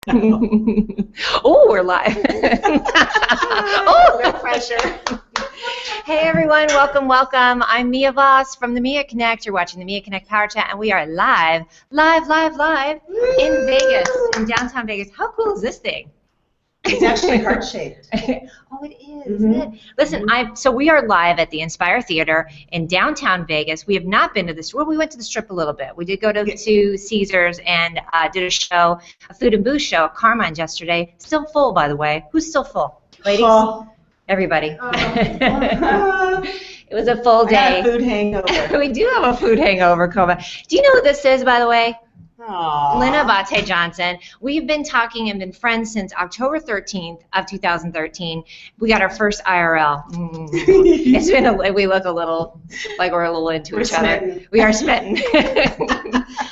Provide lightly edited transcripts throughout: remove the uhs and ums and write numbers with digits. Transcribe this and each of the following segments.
Oh, we're live. Oh, no pressure. Hey everyone, welcome, welcome. I'm Mia Voss from the Mia Connect. You're watching the Mia Connect Power Chat, and we are live in Vegas, in downtown Vegas. How cool is this thing? It's actually heart-shaped. Oh, it is, isn't it? Listen, so we are live at the Inspire Theater in downtown Vegas. We have not been to the Strip. We went to the Strip a little bit. We did go to Caesars and did a show, a food and booze show at Carmine's yesterday. Still full, by the way. Who's still full? Ladies? Full. Everybody. It was a full day. I had a food hangover. We do have a food hangover, Coma. Do you know who this is, by the way? Aww. Lynn Abate Johnson. We've been talking and been friends since October 13th of 2013. We got our first IRL. It's been we look a little like we're a little into each other. We are smitten.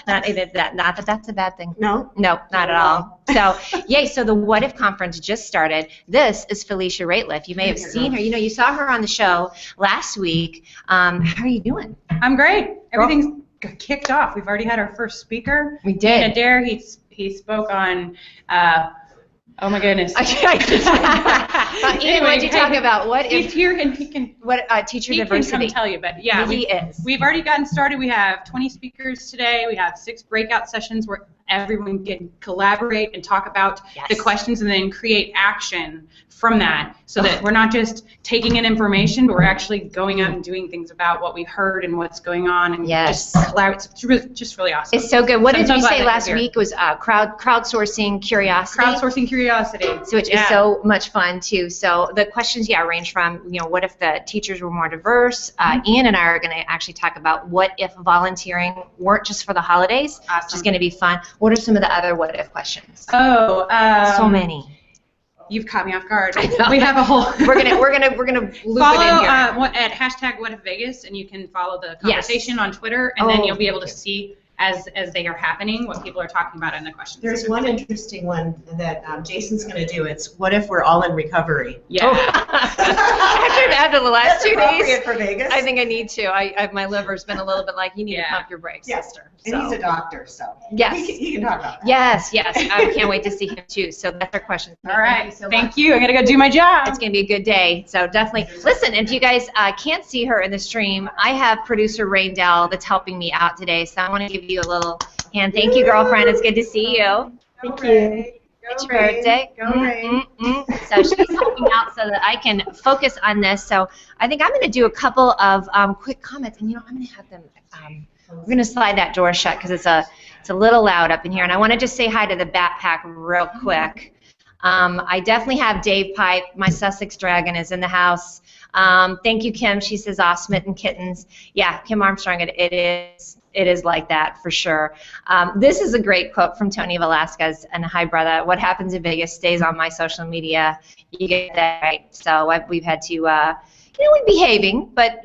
Not that that's a bad thing. No? No, not at all. So, yay, so the What If Conference just started. This is Felicia Rateliff. You may have seen her. You know, you saw her on the show last week. How are you doing? I'm great. Everything's kicked off. We've already had our first speaker. We did. Ian Adair, he spoke on, oh my goodness. Ian, what did you talk about? What he's if, here and he can, teacher he diversity. can come tell you, but yeah. He is. We've already gotten started. We have 20 speakers today. We have 6 breakout sessions where everyone can collaborate and talk about the questions and then create action from that, so that we're not just taking in information, but we're actually going out and doing things about what we heard and what's going on, and just collaborate. It's just really awesome. It's so good. What did you say last week was crowdsourcing curiosity? Crowdsourcing curiosity. So which is so much fun too. So the questions, range from, what if the teachers were more diverse? Ian and I are going to actually talk about what if volunteering weren't just for the holidays, which is going to be fun. What are some of the other what if questions? So many. You've caught me off guard. We have a whole. we're gonna loop follow, it in here. At hashtag #WhatIfVegas, and you can follow the conversation on Twitter, and then you'll be able to see as they are happening what people are talking about in the questions. There's one interesting one that Jason's going to do. It's what if we're all in recovery? Yeah. After the last 2 days, for Vegas. I think I need to. My liver's been a little bit like, you need to pump your brakes, sister. And he's a doctor, so he can talk about that. Yes. I can't wait to see him too. So that's our question. All right. Thank you. I'm gonna go do my job. It's gonna be a good day. So definitely listen. If you guys can't see her in the stream, I have producer Rain Dell that's helping me out today. So I want to give you a little hand. Thank you, girlfriend. It's good to see you. Thank you. It's your birthday. So she's helping out so that I can focus on this. So I think I'm going to do a couple of quick comments, and I'm going to have them. We're going to slide that door shut because it's a little loud up in here, and I want to just say hi to the Bat real quick. I definitely have Dave Pipe. My Sussex Dragon is in the house. Thank you, Kim. She says, smitten kittens. Yeah, Kim Armstrong, it is like that for sure. This is a great quote from Tony Velasquez, and hi, brother. What happens in Vegas stays on my social media. You get that right. So we've had to, we're behaving, but,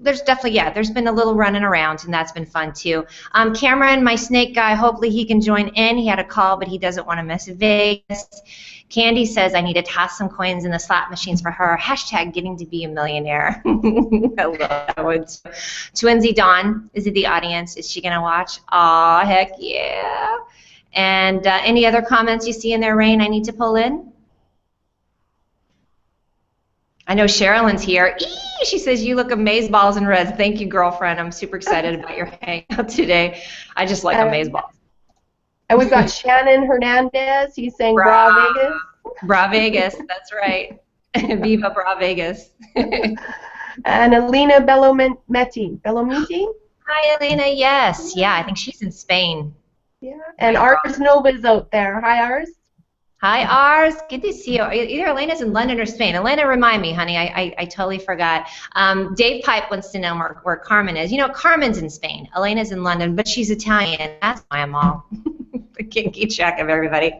there's definitely, there's been a little running around, and that's been fun too. Cameron, my snake guy, hopefully he can join in. He had a call, but he doesn't want to miss Vegas. Candy says, I need to toss some coins in the slot machines for her. Hashtag getting to be a millionaire. I love that one. Twinsy Dawn is in the audience. Is she going to watch? Aw, heck yeah. And any other comments you see in there, Rain, I need to pull in? I know Sherilyn's here. She says, you look amazeballs in red. Thank you, girlfriend. I'm super excited about your hangout today. I just like amazeballs. And we've got Shannon Hernandez. He's saying Bra Vegas. Bra Vegas, that's right. Viva Bra Vegas. And Alina Bellometti. Hi, Alina. Yes. Yeah, I think she's in Spain. Yeah. And Ars Nova's out there. Hi, Ars. Hi, Ars. Good to see you. Either Elena's in London or Spain. Elena, remind me, honey. I totally forgot. Dave Pipe wants to know where Carmen is. Carmen's in Spain. Elena's in London, but she's Italian. That's why I'm all I can't keep track of everybody.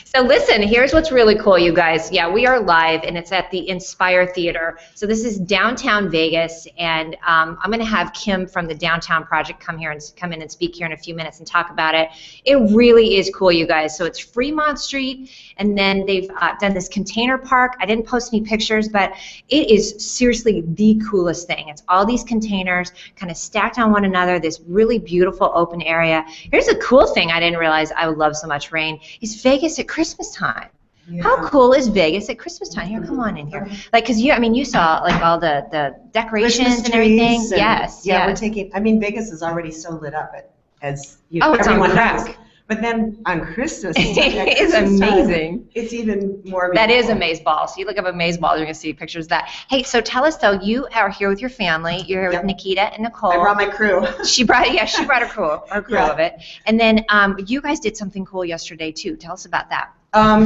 So listen, here's what's really cool, you guys. Yeah, we are live, and it's at the Inspire Theater. So this is downtown Vegas, and I'm going to have Kim from the Downtown Project come in and speak here in a few minutes and talk about it. It really is cool, you guys. So it's Fremont Street, and then they've done this container park. I didn't post any pictures, but it is seriously the coolest thing. It's all these containers kind of stacked on one another, this really beautiful open area. Here's a cool thing I didn't realize. realize I would love so much rain, is Vegas at Christmas time. Yeah. How cool is Vegas at Christmas time? Here, come on in here. Like, because you saw like all the decorations Christmas and everything. trees and- Yes. Yeah, yes. Vegas is already so lit up as you know, Oh, it's on everyone crack. knows. But then on Christmas, It's amazing. It's even more That is beautiful. amazeballs. So you look up amazeballs, you're gonna see pictures of that. Hey, so tell us though, you are here with your family. You're here Yep. with Nikita and Nicole. I brought my crew. She brought her crew Yeah. of it. And then you guys did something cool yesterday too. Tell us about that.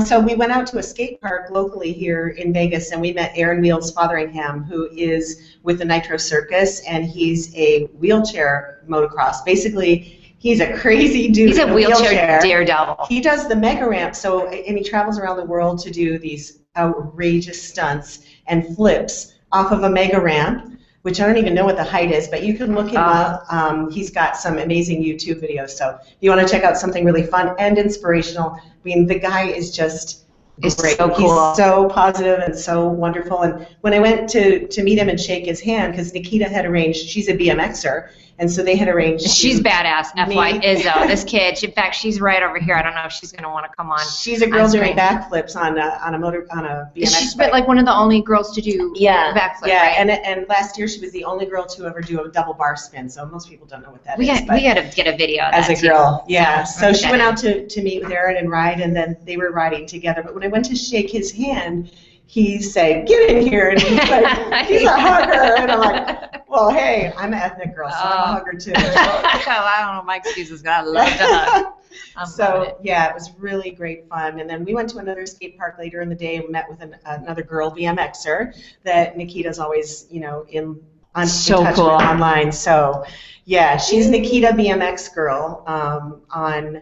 So we went out to a skate park locally here in Vegas, and we met Aaron Wheels Fotheringham, who is with the Nitro Circus, and he's a wheelchair motocross. Basically, he's a crazy dude. He's a in wheelchair daredevil. He does the mega ramp, and he travels around the world to do these outrageous stunts and flips off of a mega ramp, which I don't even know what the height is, but you can look him up. He's got some amazing YouTube videos. So if you want to check out something really fun and inspirational, I mean, the guy is just great. So cool. He's so positive and so wonderful. And when I went to meet him and shake his hand, because Nikita had arranged, she's a BMXer, and so they had arranged. She's badass, FY Me. Izzo. This kid, in fact, she's right over here. I don't know if she's going to want to come on. She's a girl on doing screen. backflips on a BMX She's bike. been like one of the only girls to do backflip, yeah, right? and last year she was the only girl to ever do a double bar spin. So most people don't know what that we is. got but to get a video of as that a girl, too. yeah. So she okay. went out to meet with Aaron and ride, and then they were riding together. But when I went to shake his hand, he said, "Get in here," and he's like, he's a hugger, and I'm like, well, hey, I'm an ethnic girl, so I'm a hugger too. I don't know my excuses, but I love to hug. I'm loving So it. yeah, it was really great fun. And then we went to another skate park later in the day and met with another girl BMXer that Nikita's always, in So touch cool. with online. So yeah, she's Nikita BMX girl on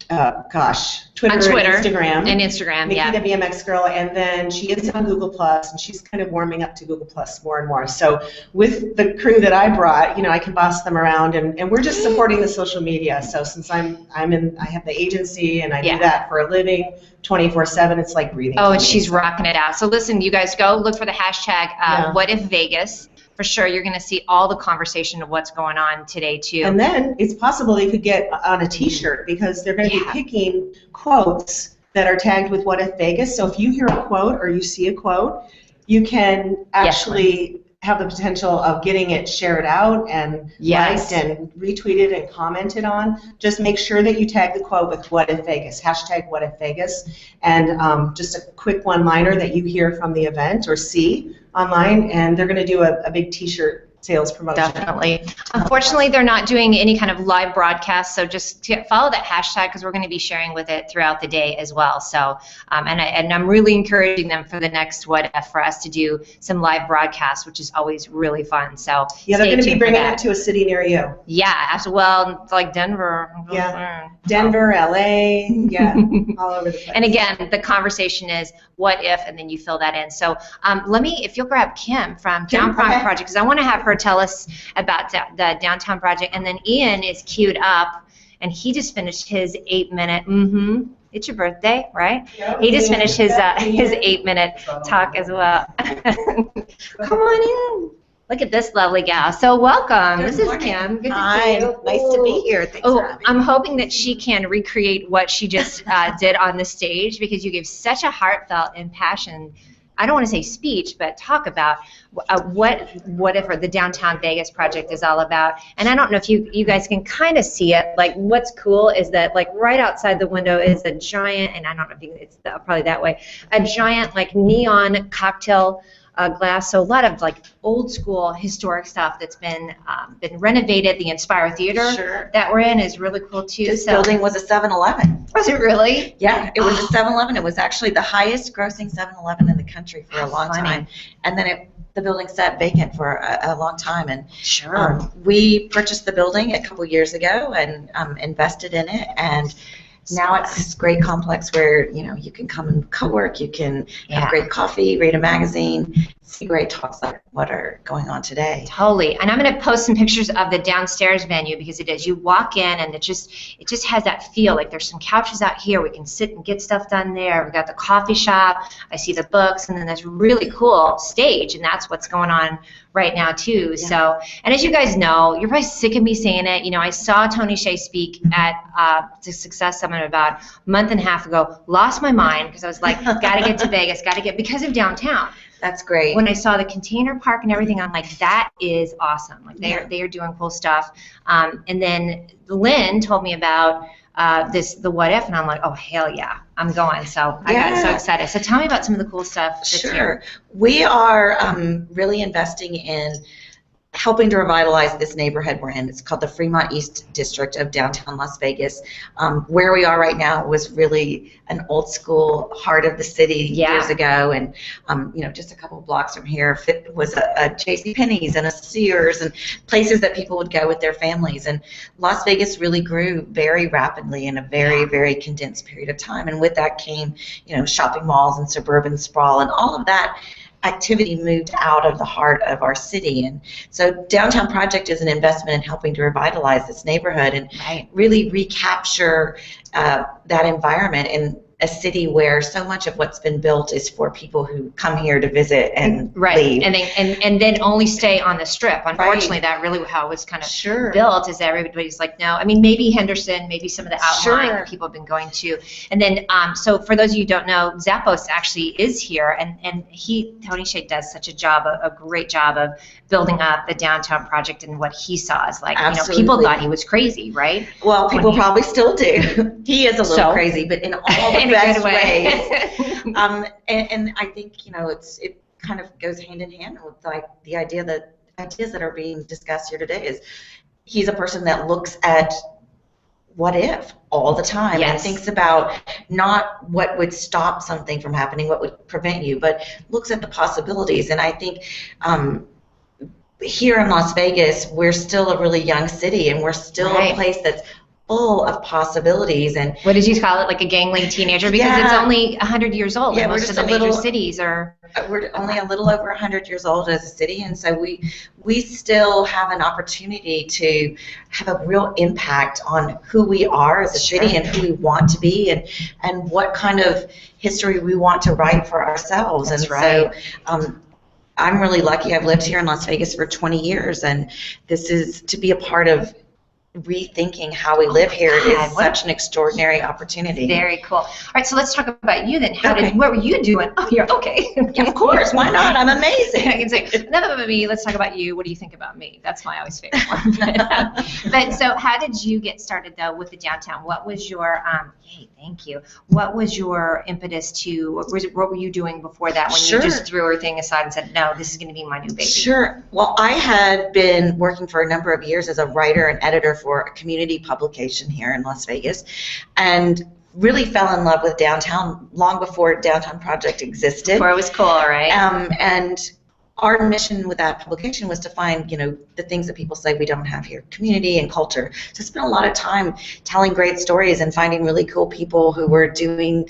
Twitter, On Twitter and Instagram. And Instagram, Nikita yeah. BMX girl, and then she is on Google Plus, and she's kind of warming up to Google Plus more and more. So with the crew that I brought, I can boss them around, and we're just supporting the social media. So since I have the agency and I do that for a living, 24/7, it's like breathing. Oh, to and me. she's rocking it out. So listen, you guys go look for the hashtag Yeah. #WhatIfVegas. For sure, you're going to see all the conversation of what's going on today too. And then it's possible they could get on a T-shirt because they're going to be picking quotes that are tagged with "What if Vegas." So if you hear a quote or you see a quote, you can actually have the potential of getting it shared out and liked and retweeted and commented on. Just make sure that you tag the quote with "What if Vegas," hashtag "What if Vegas," and just a quick one-liner that you hear from the event or see online, and they're going to do a big T-shirt sales promotion. Definitely. Unfortunately, they're not doing any kind of live broadcast, so just follow that hashtag because we're going to be sharing with it throughout the day as well. So, and I'm really encouraging them for the next What If for us to do some live broadcasts, which is always really fun. So yeah, they're stay going to be tuned for bringing that. it to a city near you. Yeah, as well, like Denver. Yeah. Denver, LA, yeah, all over the place. And again, the conversation is what if, and then you fill that in. So if you'll grab Kim from Downtown Project, because I want to have her tell us about the Downtown Project, and then Ian is queued up, and he just finished his 8-minute. It's your birthday, right? Yeah, he just finished his 8-minute talk as well. Come on in. Look at this lovely gal. So welcome. This is Kim. Good to see you. Nice to be here. Thanks for having me. I'm hoping that she can recreate what she just did on the stage, because you gave such a heartfelt and passion, I don't want to say speech, but talk about whatever the Downtown Vegas project is all about. And I don't know if you guys can kind of see it. Like, what's cool is that, like, right outside the window is a giant, and I don't know if it's probably that way, a giant, like, neon cocktail glass. So a lot of, like, old school historic stuff that's been renovated. The Inspire Theater that we're in is really cool too. This building was a 7-Eleven. Was it really? Yeah, it was a 7-Eleven. It was actually the highest grossing 7-Eleven in the country for a long time. And then the building sat vacant for a long time. And we purchased the building a couple years ago and invested in it. And now it's this great complex where, you can come and co-work, you can have great coffee, read a magazine, see great talks like what are going on today. Totally. And I'm going to post some pictures of the downstairs venue because it is. You walk in and it just has that feel like there's some couches out here. We can sit and get stuff done there. We've got the coffee shop. I see the books, and then there's a really cool stage, and that's what's going on right now too. Yeah. So, and as you guys know, you're probably sick of me saying it. You know, I saw Tony Hsieh speak at the Success Summit about a month and a half ago. Lost my mind because I was like, got to get to Vegas, got to get, because of downtown. That's great. When I saw the container park and everything, I'm like, that is awesome. Like they are doing cool stuff. And then Lynn told me about the What If, and I'm like, oh hell yeah, I'm going. So I got so excited. So tell me about some of the cool stuff that's here. We are really investing in helping to revitalize this neighborhood we're in. It's called the Fremont East District of downtown Las Vegas. Where we are right now was really an old school heart of the city years ago, and just a couple of blocks from here was a JCPenney's and a Sears and places that people would go with their families. And Las Vegas really grew very rapidly in a very, very condensed period of time. And with that came, shopping malls and suburban sprawl, and all of that activity moved out of the heart of our city. And so Downtown Project is an investment in helping to revitalize this neighborhood and really recapture that environment in a city where so much of what's been built is for people who come here to visit and leave. And then only stay on the Strip. Unfortunately, that really how it was kind of built, is that everybody's like, no. I mean, maybe Henderson, maybe some of the outlying that people have been going to. And then, so for those of you who don't know, Zappos actually is here, and Tony Hsieh does such a great job of building up the Downtown Project, and what he saw is like, people thought he was crazy, right? Well, people probably still do. He is a little crazy, but in all the best ways. And I think it kind of goes hand in hand with like the ideas that are being discussed here today. Is he's a person that looks at what if all the time and thinks about not what would stop something from happening, what would prevent you, but looks at the possibilities. And I think here in Las Vegas, we're still a really young city, and we're still a place that's full of possibilities. And what did you call it, like a gangly teenager? Because it's only 100 years old. Yeah, most of the major cities are. We're only a little over 100 years old as a city, and so we still have an opportunity to have a real impact on who we are as a city and who we want to be, and what kind of history we want to write for ourselves. So I'm really lucky. I've lived here in Las Vegas for 20 years, and this is to be a part of rethinking how we live here is such an extraordinary opportunity. Very cool. All right, so let's talk about you then. What were you doing? Oh, you're okay. Yeah, of course. Why not? I'm amazing. I can say enough about me. Let's talk about you. What do you think about me? That's my always favorite one. But so, how did you get started though with the downtown? What was your thank you. What was your impetus to? What were you doing before that when you just threw everything aside and said, no, this is going to be my new baby? Sure. Well, I had been working for a number of years as a writer and editor for a community publication here in Las Vegas, and really fell in love with downtown long before Downtown Project existed. Before it was cool, right? And our mission with that publication was to find, the things that people say we don't have here, community and culture. So I spent a lot of time telling great stories and finding really cool people who were doing,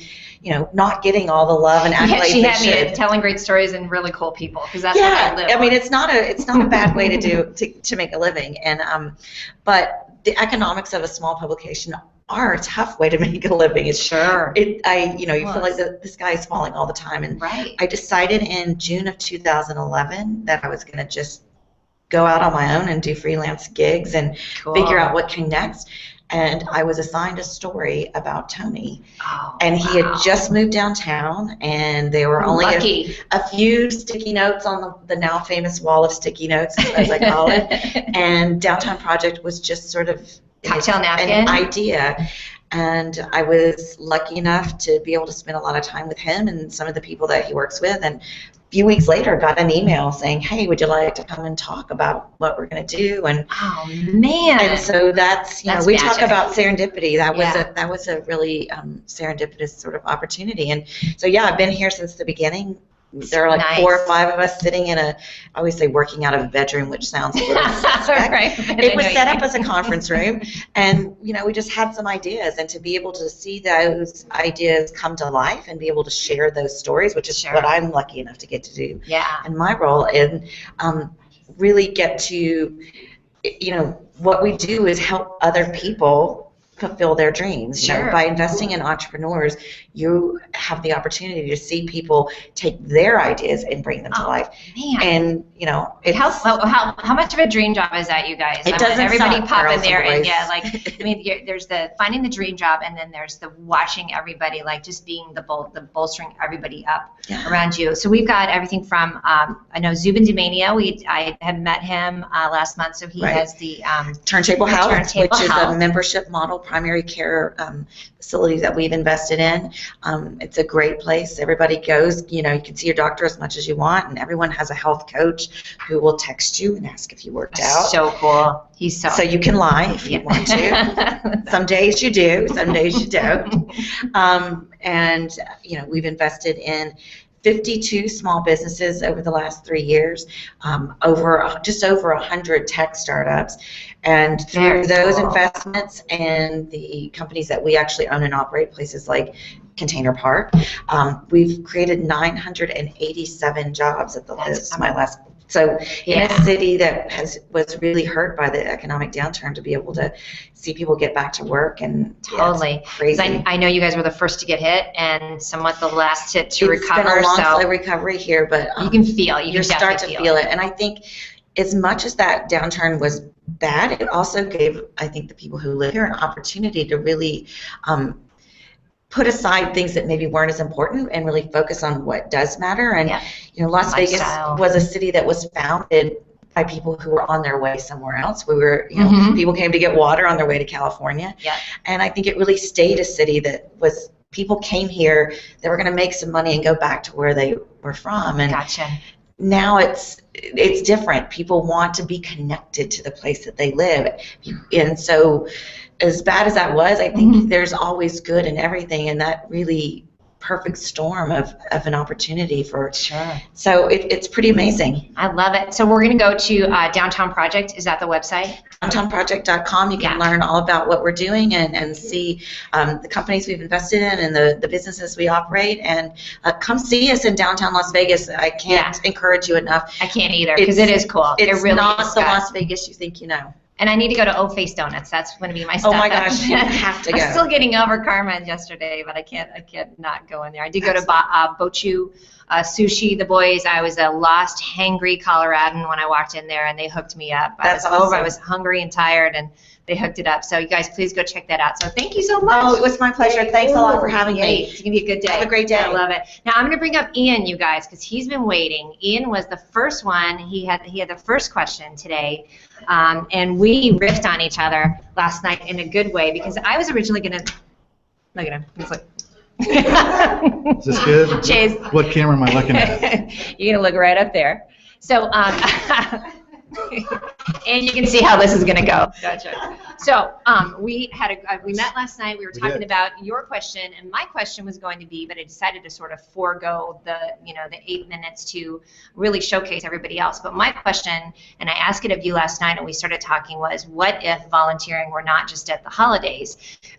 not getting all the love and accolades. She had me telling great stories and really cool people, because that's what I live. I mean, it's not a bad way to make a living, and but the economics of a small publication are a tough way to make a living. It's you feel like the sky is falling all the time. And I decided in June of 2011 that I was going to just go out on my own and do freelance gigs and figure out what came next. And I was assigned a story about Tony. And he had just moved downtown, and there were only a few sticky notes on the now famous wall of sticky notes, as I call it. And Downtown Project was just sort of an idea. And I was lucky enough to be able to spend a lot of time with him and some of the people that he works with. And a few weeks later, got an email saying, "Hey, would you like to come and talk about what we're going to do?" And and so that's we talk about serendipity. That was a really serendipitous sort of opportunity. And so I've been here since the beginning. There are like Nice. 4 or 5 of us sitting in I always say working out of a bedroom, which sounds a little suspect. Right. It was set up as a conference room, and we just had some ideas, and to be able to see those ideas come to life and be able to share those stories, which is what I'm lucky enough to get to do in my role, and really get to, what we do is help other people fulfill their dreams. By investing in entrepreneurs, you have the opportunity to see people take their ideas and bring them to life. Man. And how much of a dream job is that, you guys? It doesn't everybody suck, pop in girls there and and there's the finding the dream job, and then there's the watching everybody, like just being the bolstering everybody up around you. So we've got everything from I know Zubin Dumania. I had met him last month, so he has the Turntable Health, which is Health. a membership model primary care facility that we've invested in. It's a great place. Everybody goes. You can see your doctor as much as you want, and everyone has a health coach who will text you and ask if you worked out. So cool. He's so you can lie if you want to. Some days you do, some days you don't. And we've invested in 52 small businesses over the last 3 years, just over 100 tech startups. And through those investments and the companies that we actually own and operate, places like Container Park, we've created 987 jobs at the list. So in a city that was really hurt by the economic downturn, to be able to see people get back to work and totally crazy. I know you guys were the first to get hit and somewhat the last to recover. It's been a long, slow recovery here, but you can feel. You start to feel it, and I think as much as that downturn was bad, it also gave, I think, the people who live here an opportunity to really put aside things that maybe weren't as important and really focus on what does matter. And Las Vegas was a city that was founded by people who were on their way somewhere else. We were, people came to get water on their way to California. And I think it really stayed a city that was, people came here, they were going to make some money and go back to where they were from. And now it's different. People want to be connected to the place that they live. And so as bad as that was, I think there's always good in everything, and that really perfect storm of an opportunity for So it's pretty amazing. I love it. So we're going to go to Downtown Project. Is that the website? DowntownProject.com. You can learn all about what we're doing and see the companies we've invested in and the businesses we operate. And come see us in downtown Las Vegas. I can't encourage you enough. I can't either, because it is cool. It's really not the Las Vegas you think you know. And I need to go to Face Donuts. That's going to be my stuff. Oh my gosh, you have to go. I'm still getting over Carmen yesterday, but I can't not go in there. I did go to Bochu Sushi. The boys, I was a lost, hangry Coloradan when I walked in there, and they hooked me up. I was hungry and tired, and they hooked it up. So you guys, please go check that out. So thank you so much. Oh, it was my pleasure. Thanks a lot for having me. It's going to be a good day. Have a great day. I love it. Now I'm going to bring up Ian, you guys, because he's been waiting. Ian was the first one. He had the first question today. And we riffed on each other last night in a good way, because I was originally going to, look at him, he's like, is this good? Chase. What camera am I looking at? You're going to look right up there. So, and you can see how this is going to go. Gotcha. So we met last night. We were talking about your question, and my question was going to be, but I decided to sort of forego the 8 minutes to really showcase everybody else. But my question, and I asked it of you last night, and we started talking, was what if volunteering were not just at the holidays?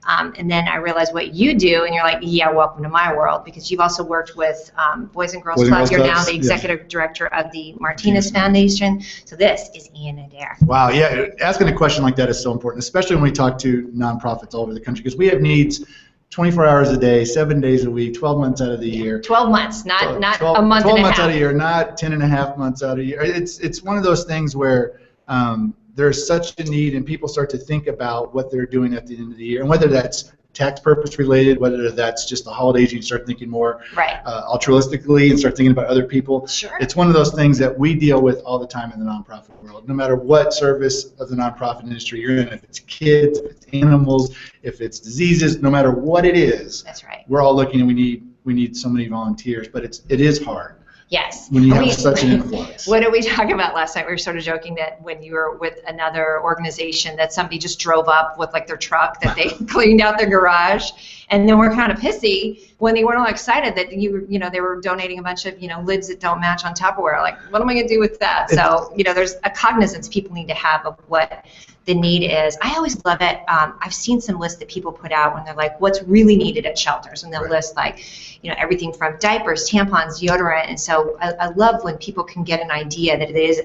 And then I realized what you do, and you're like, yeah, welcome to my world, because you've also worked with Boys and Girls Club. You're now the executive director of the Martinez Foundation. So this is Ian Adair. Wow, yeah, asking a question like that is so important, especially when we talk to nonprofits all over the country, because we have needs 24 hours a day, 7 days a week, 12 months out of the year. 12 months, not 12 a month 12 and months out of the year, not 10 and a half months out of the year. It's one of those things where there's such a need, and people start to think about what they're doing at the end of the year, and whether that's tax purpose related, whether that's just the holidays, you start thinking more altruistically and start thinking about other people. Sure. It's one of those things that we deal with all the time in the nonprofit world. No matter what service of the nonprofit industry you're in, if it's kids, if it's animals, if it's diseases, no matter what it is, that's right. We're all looking, and we need so many volunteers, but it is hard. Yes. When you have such an influx. What did we talk about last night? We were sort of joking that when you were with another organization that somebody just drove up with like their truck that they cleaned out their garage, And then we're kind of pissy when they weren't all excited that they were donating a bunch of, lids that don't match on Tupperware. Like, what am I going to do with that? So, there's a cognizance people need to have of what the need is. I always love it. I've seen some lists that people put out when they're like, what's really needed at shelters? And they'll list like, everything from diapers, tampons, deodorant. And so I love when people can get an idea that it is,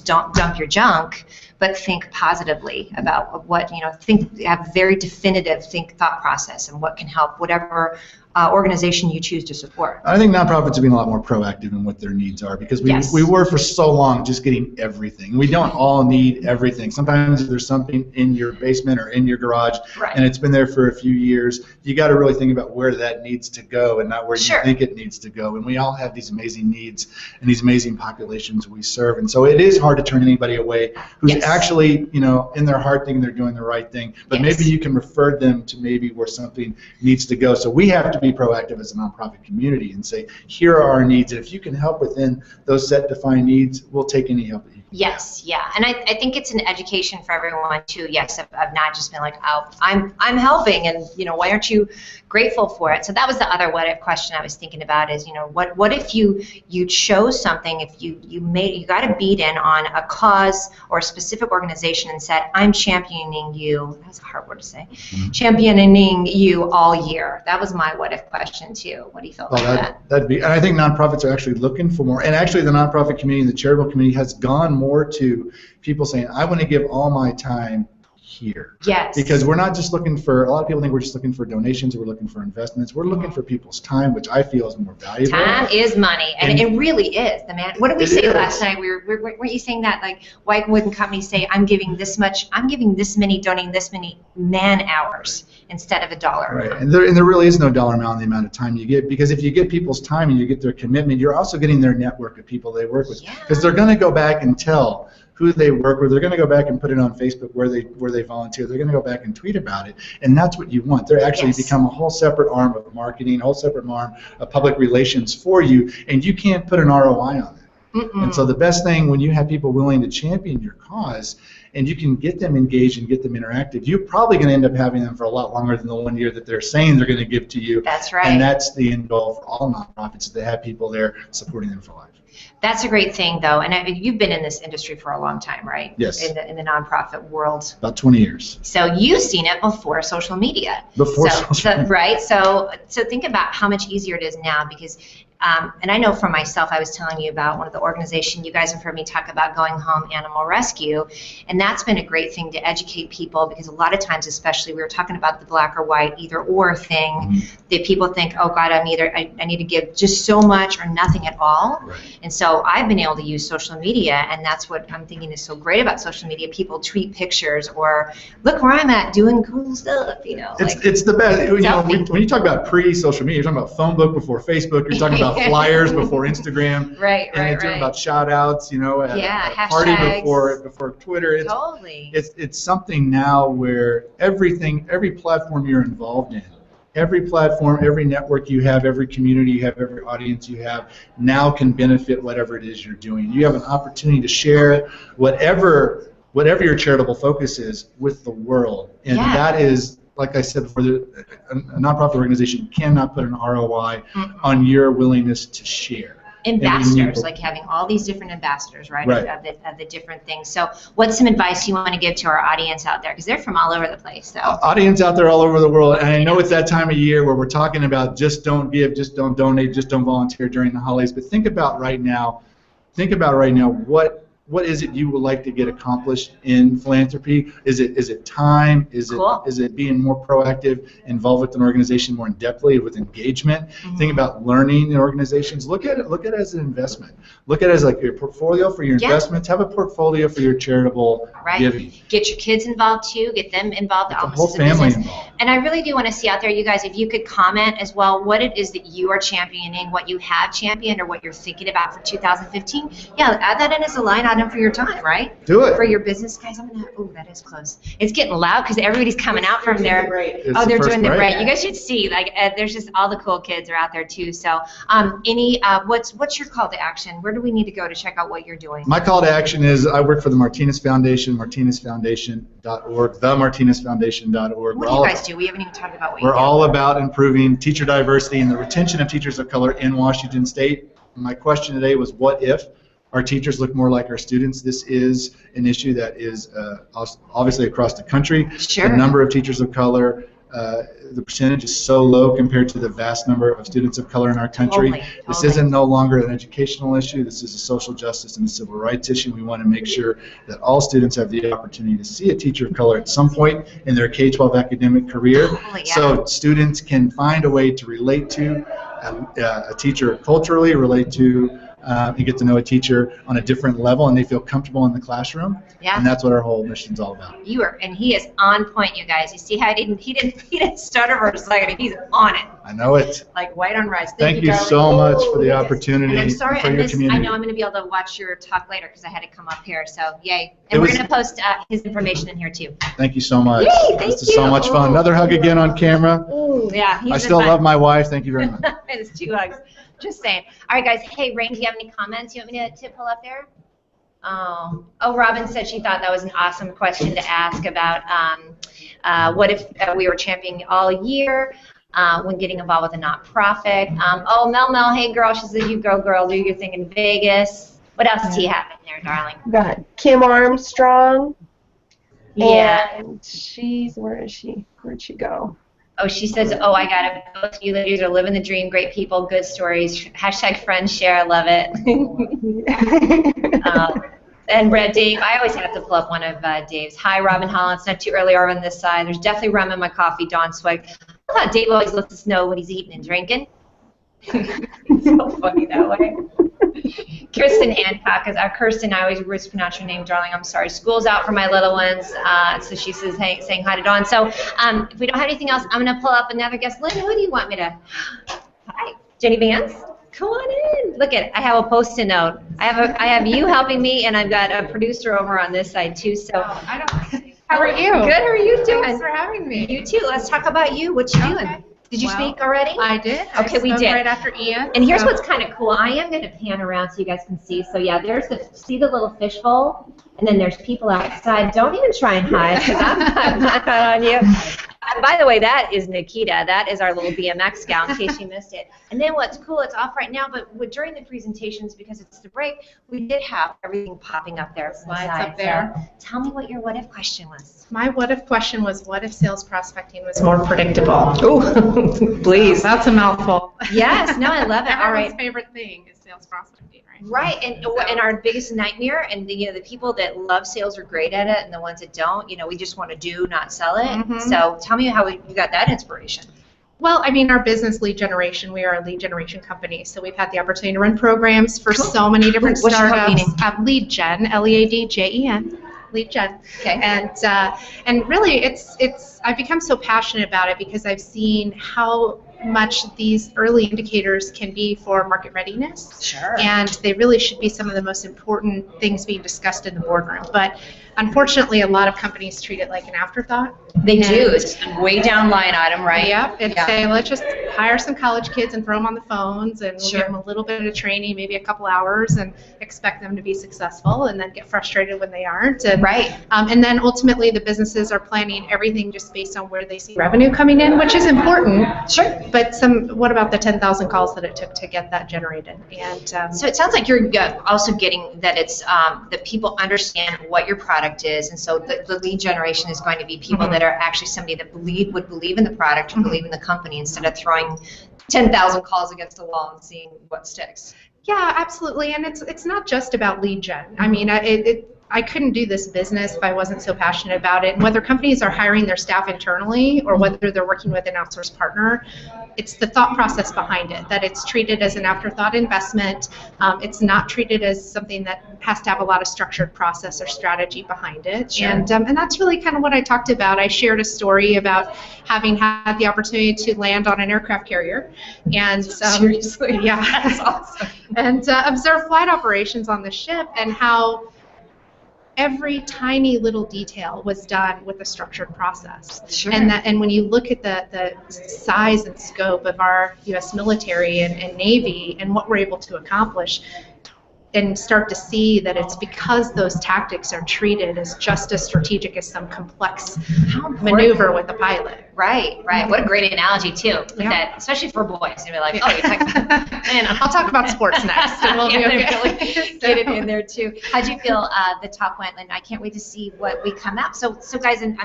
don't dump your junk, but think positively about what, have a very definitive thought process and what can help whatever organization you choose to support. I think nonprofits have been a lot more proactive in what their needs are, because we were for so long just getting everything. We don't all need everything. Sometimes if there's something in your basement or in your garage and it's been there for a few years, you got to really think about where that needs to go and not where you think it needs to go. And we all have these amazing needs and these amazing populations we serve. And so it is hard to turn anybody away who's actually, in their heart thinking they're doing the right thing. But maybe you can refer them to maybe where something needs to go. So we have to be proactive as a nonprofit community and say, here are our needs, and if you can help within those set defined needs, we'll take any help that you can. Yes, yeah, and I think it's an education for everyone too. Yes, of not just been like, oh, I'm helping, and why aren't you grateful for it? So that was the other what if question I was thinking about is, what if you chose something, if you got a beat in on a cause or a specific organization and said, I'm championing you. That was a hard word to say. Championing you all year. That was my what if question too. What do you feel about that? That'd be, and I think nonprofits are actually looking for more. And actually, the nonprofit community and the charitable community has gone more to people saying, I want to give all my time here. Yes. Because we're not just looking for, a lot of people think we're just looking for donations or we're looking for investments. We're looking for people's time, which I feel is more valuable. Time is money, and it really is. What did we say last night? Weren't you saying that, like, why wouldn't companies say, I'm giving this much, I'm giving this many, donating this many man hours instead of $1? Right, and there really is no dollar amount on the amount of time you get, because if you get people's time and you get their commitment, you're also getting their network of people they work with. Because they're going to go back and tell who they work with. They're going to go back and put it on Facebook where they volunteer. They're going to go back and tweet about it, and that's what you want. They're actually become a whole separate arm of marketing, a whole separate arm of public relations for you, and you can't put an ROI on it. And so the best thing when you have people willing to champion your cause and you can get them engaged and get them interactive, you're probably going to end up having them for a lot longer than the 1 year that they're saying they're going to give to you. That's right. And that's the end goal for all nonprofits, to have people there supporting them for life. That's a great thing, though, and you've been in this industry for a long time, right? Yes. In the nonprofit world. About 20 years. So you've seen it before social media. Right? So think about how much easier it is now, because and I know for myself, I was telling you about one of the organizations, you guys have heard me talk about Going Home Animal Rescue, and that's been a great thing to educate people, because a lot of times, especially, we were talking about the black or white either or thing, that people think, oh God, I need to give just so much or nothing at all. Right. And so I've been able to use social media, and that's what I'm thinking is so great about social media. People tweet pictures or look where I'm at doing cool stuff, It's the best. When you talk about pre-social media, you're talking about phone book before Facebook, you're talking about flyers before Instagram, and you're talking about shout-outs, at a party before Twitter. It's something now where every platform you're involved in, every platform, every network you have, every community you have, every audience you have, now can benefit whatever it is you're doing. You have an opportunity to share whatever your charitable focus is with the world, and that is, like I said before, a nonprofit organization cannot put an ROI on your willingness to share. Ambassadors, like having all these different ambassadors, right. Of the different things. So what's some advice you want to give to our audience out there? Because they're from all over the place. So. Audience out there all over the world, and I know it's that time of year where we're talking about just don't give, just don't donate, just don't volunteer during the holidays, but think about right now what is it you would like to get accomplished in philanthropy? Is it time? Is it being more proactive, involved with an organization more in depthly with engagement? Think about learning in organizations. Look at it as an investment. Look at it as like your portfolio for your investments. Have a portfolio for your charitable giving. Get your kids involved too. Get them involved. Get the whole family involved. And I really do want to see out there, you guys, if you could comment as well what it is that you are championing, what you have championed, or what you're thinking about for 2015. Yeah, add that in as a line item sign up for your time, right? Do it. For your business, guys. That is close. It's getting loud because everybody's coming out from there. It's Oh, the they're first doing the break. break. You guys should see, like, there's just all the cool kids are out there too. So, what's your call to action? Where do we need to go to check out what you're doing? My call to action is I work for the Martinez Foundation, martinezfoundation.org, themartinezfoundation.org. What do you guys do? We haven't even talked about what you We're do. all about improving teacher diversity and the retention of teachers of color in Washington State. My question today was, what if our teachers look more like our students? This is an issue that is obviously across the country. Sure. The number of teachers of color, the percentage is so low compared to the vast number of students of color in our country. Totally. This isn't no longer an educational issue. This is a social justice and a civil rights issue. We want to make sure that all students have the opportunity to see a teacher of color at some point in their K-12 academic career. Totally, yeah. So students can find a way to relate to a teacher culturally, relate to and get to know a teacher on a different level, and they feel comfortable in the classroom. Yeah. And that's what our whole mission's all about. And he is on point, you guys. You see how he didn't stutter for a second. He's on it, I know it. like white on rice. Thank you darling. so much for the And opportunity I'm sorry for I your missed. community. I know I'm going to be able to watch your talk later because I had to come up here. So yay! It And we're was- going to post his information in here too. Thank you so much. Yay, thank this is so you. much fun. Another hug again on camera. Yeah, he's I still love my wife. Thank you very much. It's 2 hugs. Just saying. All right, guys. Hey, Rain, do you have any comments you want me to pull up there? Oh, Robin said she thought that was an awesome question to ask about what if we were championing all year when getting involved with a nonprofit. Mel, hey, girl. She said, you go, girl. Do your thing in Vegas. What else do you have in there, darling? Got Kim Armstrong. Yeah. And where is she? Where'd she go? Oh, she says, I got it. Both you ladies are living the dream. Great people, good stories. Hashtag friends share. I love it. And Red Dave, I always have to pull up one of Dave's. Hi, Robin Holland. It's not too early over on this side. There's definitely rum in my coffee. Dawn Swig. I thought Dave always lets us know what he's eating and drinking. It's so funny that way. Kirsten Hancock, Kirsten, I always mispronounce your name, darling. I'm sorry. School's out for my little ones. So she says, hey, saying hi to Dawn. So if we don't have anything else, I'm going to pull up another guest. Lynn, who do you want me to? Hi, Jenny Vance. Come on in. Look at, I have a Post-it note. I have you helping me, and I've got a producer over on this side too. So How are you? Good. How are you doing? Thanks for having me. You too. Let's talk about you. What you doing? Did you speak already? I did. Okay, we spoke did. right after Ian. And here's so- what's kind of cool. I am going to pan around so you guys can see. So yeah, see the little fishbowl, and then there's people outside. Don't even try and hide because I'm not on you. And by the way, that is Nikita. That is our little BMX gal, in case you missed it. And then what's cool, it's off right now, but during the presentations, because it's the break, we did have everything popping up there. Slides inside. up there. So tell me what your what if question was. My what if question was, what if sales prospecting was more predictable? Oh, please. That's a mouthful. Yes, no, I love it. All Everyone's right. favorite thing is sales prospecting, right? Right, and our biggest nightmare, and the people that love sales are great at it, and the ones that don't, we just want to do, not sell it. Mhm. So tell me how you got that inspiration. Well, I mean, our business lead generation, we are a lead generation company, so we've had the opportunity to run programs for so many different What's your startups. company Lead Gen, Leadgen, Lead Gen. Okay. And really, I've become so passionate about it because I've seen how much these early indicators can be for market readiness. Sure. And they really should be some of the most important things being discussed in the boardroom. But unfortunately, a lot of companies treat it like an afterthought. They And- do. It's a way down line item, right? Yep. And Yeah. say, let's just hire some college kids and throw them on the phones, and we'll Sure. give them a little bit of training, maybe a couple hours, and expect them to be successful, and then get frustrated when they aren't. And, Right. and then ultimately, the businesses are planning everything just based on where they see revenue coming in, which is important. Sure. But what about the 10,000 calls that it took to get that generated? And So it sounds like you're also getting that it's that people understand what your product is, and so the lead generation is going to be people Mhm. that are actually somebody that would believe in the product and believe in the company instead of throwing 10,000 calls against the wall and seeing what sticks. yeah, absolutely. And it's not just about lead gen. I mean, I couldn't do this business if I wasn't so passionate about it. And whether companies are hiring their staff internally or whether they're working with an outsourced partner, it's the thought process behind it, that it's treated as an afterthought investment. It's not treated as something that has to have a lot of structured process or strategy behind it. Sure. And that's really kind of what I talked about. I shared a story about having had the opportunity to land on an aircraft carrier. And Seriously? Yeah. That's awesome. And observe flight operations on the ship and how every tiny little detail was done with a structured process. Sure. And when you look at the size and scope of our U.S. military and Navy and what we're able to accomplish, and start to see that it's because those tactics are treated as just as strategic as some complex maneuver with a pilot. Right, right. What a great analogy too. Yeah. That, especially for boys, and be like, oh, you're talking. And I'll talk about sports next, and we'll be okay. Really get it in there too. How'd you feel the talk went? And I can't wait to see what we come out. So guys, and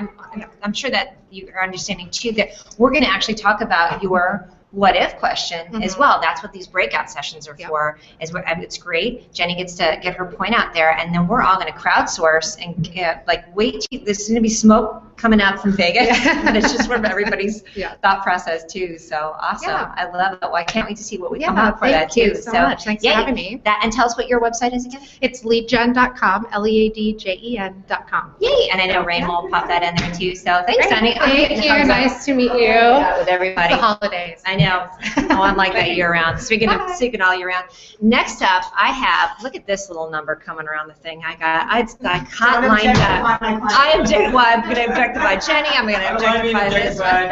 I'm sure that you are understanding too that we're going to actually talk about your what if question as well. That's what these breakout sessions are for. It's great. Jenny gets to get her point out there, and then we're all going to crowdsource and like wait. This is going to be smoke coming out from Vegas, but it's just from everybody's thought process too. So awesome. Yeah. I love it. Well, I can't wait to see what we come out for that too. Thank you so much. Thanks for having me. And tell us what your website is again. It's leadgen.com, leadgen.com. Yay! And I know Rain will pop that in there too. So thanks, honey. Thank you. Nice to meet you. With everybody. It's the holidays. I know. Oh, I'm like that year round. Speaking all year round. Next up, I have, look at this little number coming around the thing. I got lined up. I'm going to objectify Jenny. I'm going to objectify this one.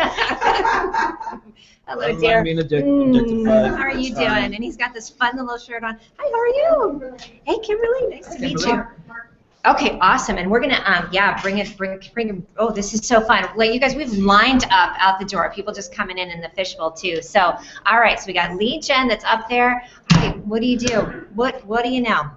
Hello, dear. How are you doing? And he's got this fun little shirt on. Hi, how are you? Hey, Kimberly. Nice to meet you. Okay, awesome. And we're gonna, bring it. Oh, this is so fun. Like, you guys, we've lined up out the door. People just coming in the fishbowl too. So, all right. So we got Lead Gen that's up there. Okay, what do you do? What do you know?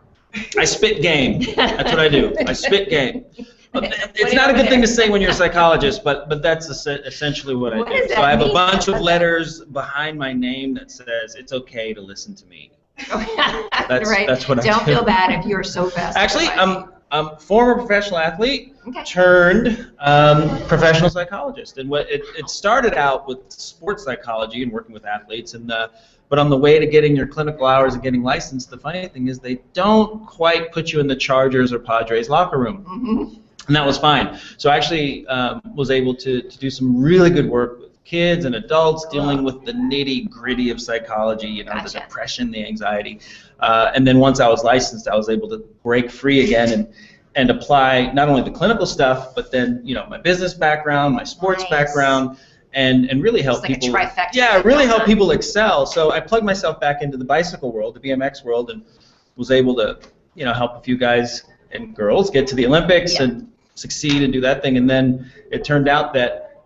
I spit game. That's what I do. I spit game. It's not a good thing to say when you're a psychologist, but that's essentially what I do. So I have a bunch of letters behind my name that says it's okay to listen to me. That's what I do. Don't feel bad if you're so fast. Actually, I'm former professional athlete turned professional psychologist, and it started out with sports psychology and working with athletes, but on the way to getting your clinical hours and getting licensed, the funny thing is they don't quite put you in the Chargers or Padres locker room, and that was fine. So I actually was able to do some really good work with kids and adults dealing with the nitty-gritty of psychology, the depression, the anxiety. And then once I was licensed, I was able to break free again and apply not only the clinical stuff, but then my business background, my sports background, and really help people. A trifecta. Yeah, really help people excel. So I plugged myself back into the bicycle world, the BMX world, and was able to help a few guys and girls get to the Olympics and succeed and do that thing. And then it turned out that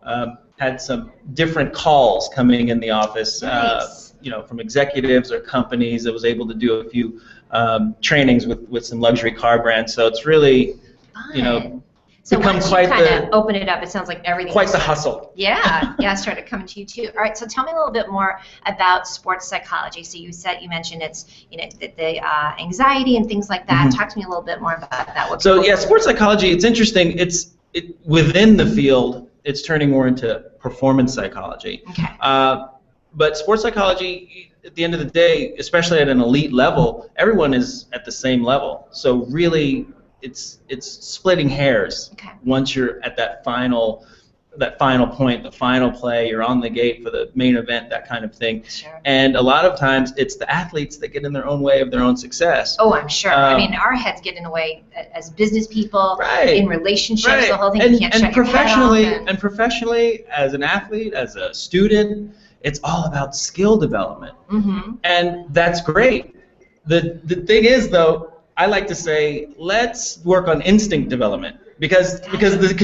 had some different calls coming in the office, from executives or companies. that was able to do a few trainings with some luxury car brands. So it's really, so become once quite you kind of open it up, it sounds like everything. Quite the hustle. Yeah, started coming to you too. All right, so tell me a little bit more about sports psychology. So you mentioned it's the anxiety and things like that. Talk to me a little bit more about that. So sports psychology. It's interesting. Within the field, it's turning more into performance psychology. Okay. But sports psychology, at the end of the day, especially at an elite level, everyone is at the same level. So really, it's splitting hairs once you're at that final point, the final play, you're on the gate for the main event, that kind of thing. Sure. And a lot of times it's the athletes that get in their own way of their own success. Oh, I'm sure. I mean, our heads get in the way as business people, in relationships, the whole thing. You can't shut your head off. And professionally, as an athlete, as a student, it's all about skill development. And that's great. The thing is, though, I like to say, let's work on instinct development because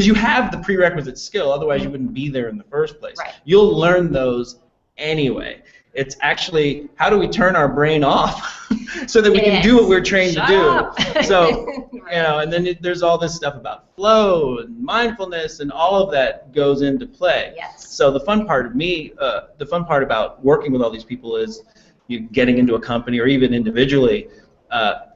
you have the prerequisite skill. Otherwise, you wouldn't be there in the first place. Right. You'll learn those anyway. It's actually, how do we turn our brain off so that we can do what we're trained to do? So, and then there's all this stuff about flow and mindfulness, and all of that goes into play. Yes. So the fun part about working with all these people is getting into a company or even individually,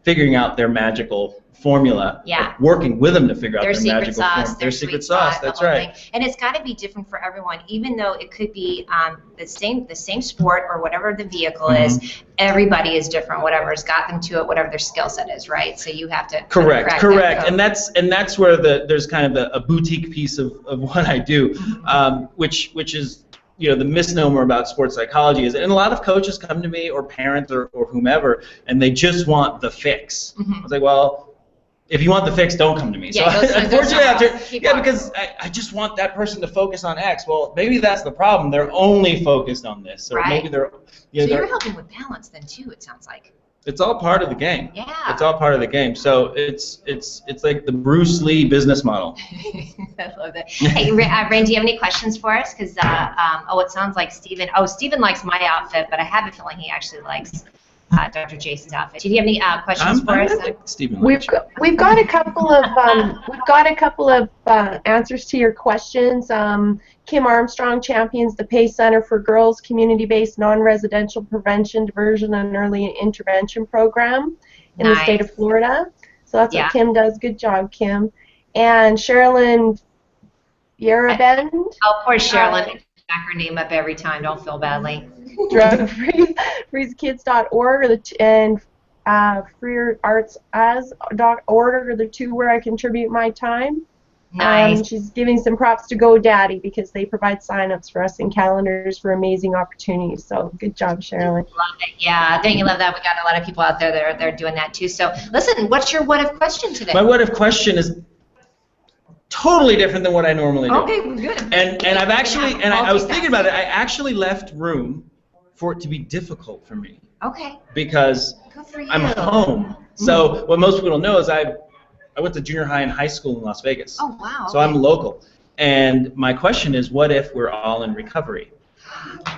figuring out their magical formula, working with them to figure out their magical sauce, their secret sauce. That's right. And it's got to be different for everyone, even though it could be the same sport or whatever the vehicle is. Everybody is different. Whatever's got them to it, whatever their skill set is, right? So you have to correct. And that's where there's kind of a boutique piece of what I do, which is. The misnomer about sports psychology is, and a lot of coaches come to me, or parents, or whomever, and they just want the fix. I was like, well, if you want the fix, don't come to me. Yeah, so unfortunately, because I just want that person to focus on X. Well, maybe that's the problem. They're only focused on this, or maybe they're. You know, so you're helping with balance then too. It sounds like. It's all part of the game. Yeah. It's all part of the game. So it's like the Bruce Lee business model. I love that. Hey, Rain, do you have any questions for us? Because it sounds like Stephen. Oh, Stephen likes my outfit, but I have a feeling he actually likes Dr. Jason's outfit. Do you have any questions for us? Stephen. We've got a couple of answers to your questions. Kim Armstrong champions the PACE Center for Girls Community-Based Non-Residential Prevention, Diversion, and Early Intervention Program in the state of Florida. So that's what Kim does. Good job, Kim. And Sherilyn Yerabend. Oh, poor Sherilyn. Back her name up every time. Don't feel badly. DrugFreeKids.org and FreeArtsAs.org are the two where I contribute my time. Nice. She's giving some props to GoDaddy because they provide signups for us and calendars for amazing opportunities. So good job, Sherilyn. Love it. Yeah, don't you love that? We got a lot of people out there that are doing that too. So listen, what's your what if question today? My what if question is totally different than what I normally do. Okay, good. And I've actually I was thinking about it. I actually left room for it to be difficult for me. Okay. Because good for you. I'm home. So what most people don't know is I went to junior high and high school in Las Vegas. Oh, wow. So I'm local. And my question is, what if we're all in recovery?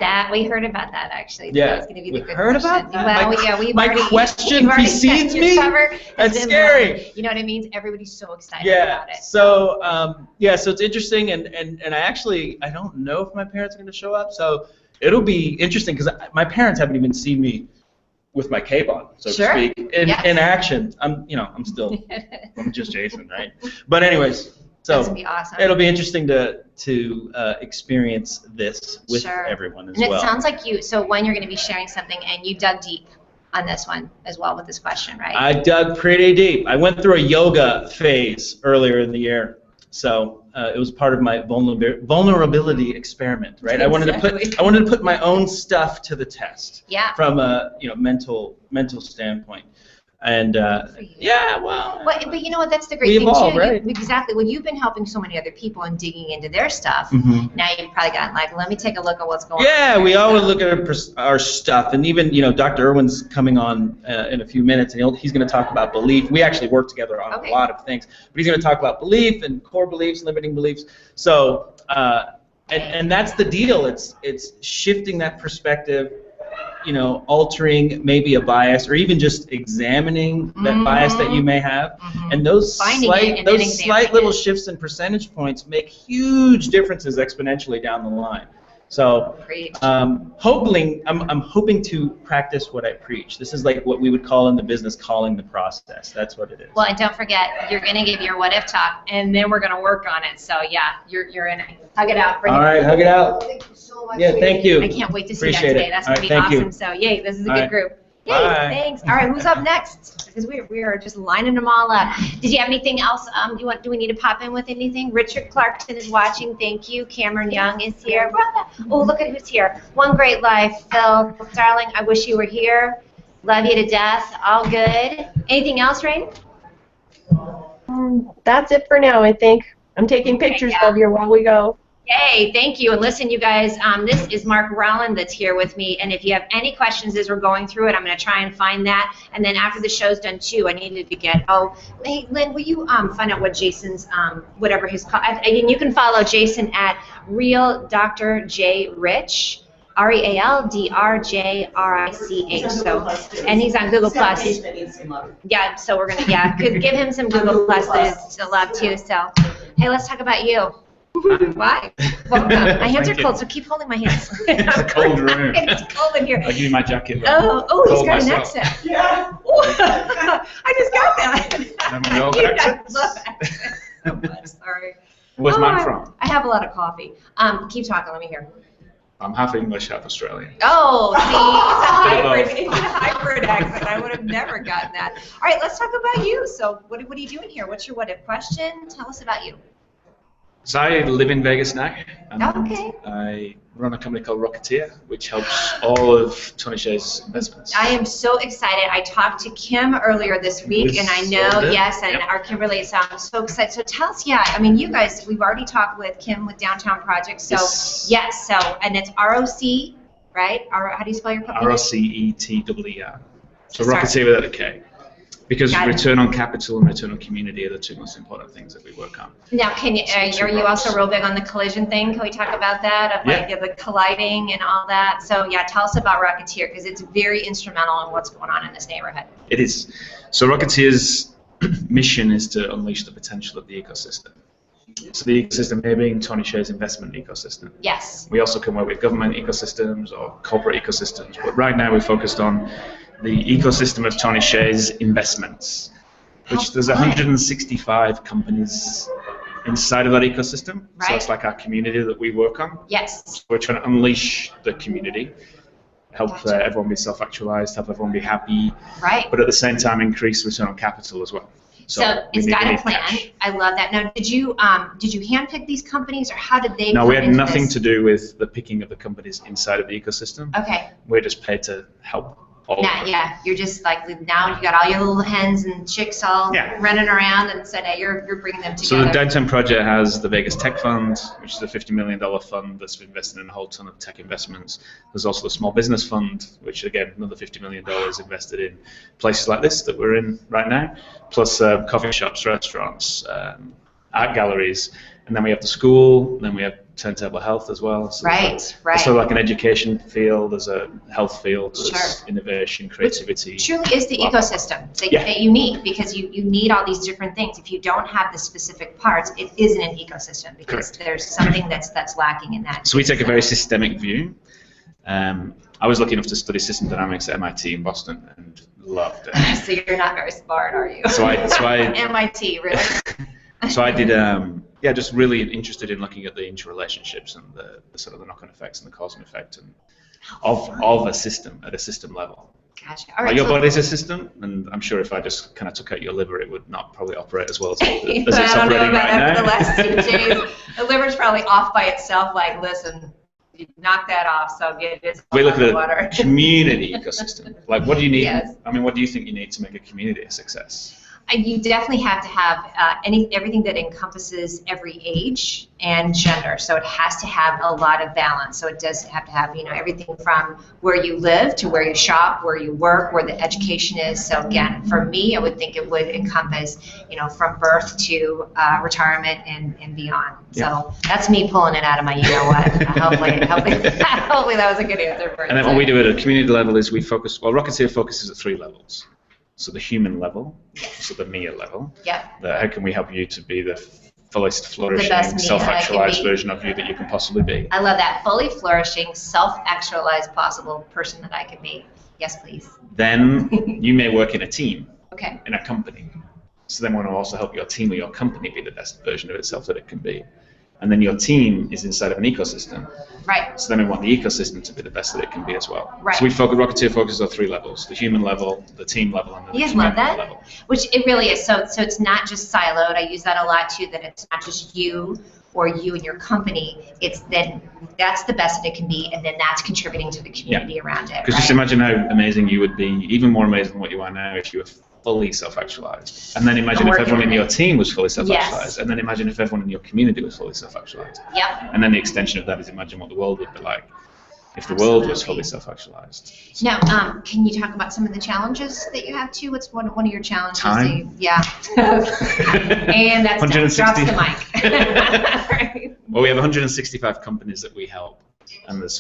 That we heard about that actually. Yeah, That was going to be the good heard question. about that? Well, My question precedes me? That's scary. You know what I mean? Everybody's so excited Yeah. about it. So so it's interesting, and I don't know if my parents are going to show up. So it'll be interesting because my parents haven't even seen me with my cape on, so to speak, in action. I'm just Jason, right? But anyways, so That's gonna be awesome. it'll be interesting to experience this with everyone as well. And it sounds like when you're going to be sharing something, and you dug deep on this one as well with this question, right? I dug pretty deep. I went through a yoga phase earlier in the year, so it was part of my vulnerability experiment, right? I wanted to put my own stuff to the test from a mental standpoint. And but you know what? That's the great thing too. Right? Exactly. When you've been helping so many other people and digging into their stuff, now you've probably gotten let me take a look at what's going on. Yeah, we always look at our stuff, and even Dr. Irwin's coming on in a few minutes, and he's going to talk about belief. We actually work together on a lot of things, but he's going to talk about belief and core beliefs, limiting beliefs. So and that's the deal. It's shifting that perspective. Altering maybe a bias, or even just examining that bias that you may have, and those slight little shifts in percentage points make huge differences exponentially down the line. So, I'm hoping to practice what I preach. This is like what we would call in the business calling the process. That's what it is. Well, and don't forget, you're going to give your what if talk, and then we're going to work on it. So yeah, you're in it. Hug it out. All right, hug it out. Thank you so much. Yeah, thank you. I can't wait to see Appreciate that today. it. That's going to be awesome. So yay, this is a good group. Yay, thanks. All right, who's up next? Because we are just lining them all up. Did you have anything else? Do we need to pop in with anything? Richard Clarkson is watching. Thank you. Cameron Young is here. Oh, look at who's here. One Great Life. Phil, darling, I wish you were here. Love you to death. All good. Anything else, Rain? That's it for now, I think. I'm taking pictures of you while we go. Yay, thank you. And listen, you guys, this is Mark Rowland that's here with me. And if you have any questions as we're going through it, I'm going to try and find that. And then after the show's done, too, I needed to get, hey, Lynn, will you find out what Jason's, whatever his call, and you can follow Jason at Real Dr. J. Rich. RealDrJRICH. So, and he's on Google Plus. Yeah, so we're gonna give him some Google Plus to love too. So, hey, let's talk about you. Why? Well, my hands are cold, so keep holding my hands. It's a cold room. It's cold in here. I'll give you my jacket. Oh, he's got an accent. Yeah. I just got that. I love accents. I'm sorry. Where's mine from? I have a lot of coffee. Keep talking. Let me hear. I'm half English, half Australian. Oh, see, it's a hybrid accent. I would have never gotten that. All right, let's talk about you. So, what are you doing here? What's your what if question? Tell us about you. So I live in Vegas now. And Okay. I run a company called Rocketeer, which helps all of Tony Hsieh's investments. I am so excited. I talked to Kim earlier this week, and I know, yes, and our Kimberly, so I'm so excited. So tell us, I mean, you guys, we've already talked with Kim with Downtown Project, so yes, so, and it's ROC, right? How do you spell your company? ROCETER. So Sorry. Rocketeer without a K. Because return on capital and return on community are the two most important things that we work on. Now, can you, are you also real big on the collision thing? Can we talk about that, of like the colliding and all that? So tell us about Rocketeer, because it's very instrumental in what's going on in this neighborhood. It is. So Rocketeer's mission is to unleash the potential of the ecosystem. So the ecosystem here being Tony Hsieh's investment ecosystem. Yes. We also can work with government ecosystems or corporate ecosystems, but right now we're focused on the ecosystem of Tony Hsieh's investments, which there's 165 companies inside of that ecosystem. Right. So it's like our community that we work on. Yes. So we're trying to unleash the community, help everyone be self-actualized, help everyone be happy, right, but at the same time increase return on capital as well. So it's got a plan. Cash. I love that. Now, did you handpick these companies, or how did they? No, we had nothing this? to do with the picking of the companies inside of the ecosystem. Okay. We're just paid to help. You're just like, now you got all your little hens and chicks all running around, and said, hey, you're bringing them together. So the Downtown Project has the Vegas Tech Fund, which is a $50 million fund that's invested in a whole ton of tech investments. There's also the Small Business Fund, which again, another $50 million invested in places like this that we're in right now, plus coffee shops, restaurants, art galleries, and then we have the school, then we have Turntable Health as well. So right. So like an education field, there's a health field, there's innovation, creativity. Which truly is the ecosystem that you need, because you need all these different things. If you don't have the specific parts, it isn't an ecosystem, because there's something that's lacking in that. So we take a very systemic view. I was lucky enough to study system dynamics at MIT in Boston and loved it. So you're not very smart, are you? So I MIT, really? So I did, just really interested in looking at the interrelationships and the sort of the knock-on effects and the cause and effect and of a system at a system level. Gotcha. All right, your body's a system, and I'm sure if I just kind of took out your liver, it would not probably operate as well as it's operating right now. The last 2 days, the liver's probably off by itself. Like, listen, you knock that off, so it is. We look at a community ecosystem. Like, what do you need? Yes. I mean, what do you think you need to make a community a success? You definitely have to have everything that encompasses every age and gender. So it has to have a lot of balance. So it does have to have, everything from where you live to where you shop, where you work, where the education is. So again, for me, I would think it would encompass, from birth to retirement and beyond. So that's me pulling it out of my, hopefully that was a good answer for you. And then what we do at a community level is Rocketeer focuses at 3 levels. So the human level, so the Mia level. How can we help you to be the fullest flourishing, self-actualized version of you that you can possibly be? I love that. Fully flourishing, self-actualized possible person that I could be. Yes, please. Then you may work in a team, okay, in a company. So then we want to also help your team or your company be the best version of itself that it can be. And then your team is inside of an ecosystem. Right. So then we want the ecosystem to be the best that it can be as well. Right. So Rocketeer focuses on 3 levels: the human level, the team level, and the community level. Which it really is. So it's not just siloed. I use that a lot too, that it's not just you or you and your company. It's then that's the best that it can be, and then that's contributing to the community around it. Because just imagine how amazing you would be, even more amazing than what you are now, if you were fully self-actualized. And then imagine if everyone in your team was fully self-actualized. And then imagine if everyone in your community was fully self-actualized. Yep. And then the extension of that is imagine what the world would be like if the world was fully self-actualized. Now, can you talk about some of the challenges that you have too? What's one of your challenges? Time. And that's drops the mic. Well, we have 165 companies that we help, and there's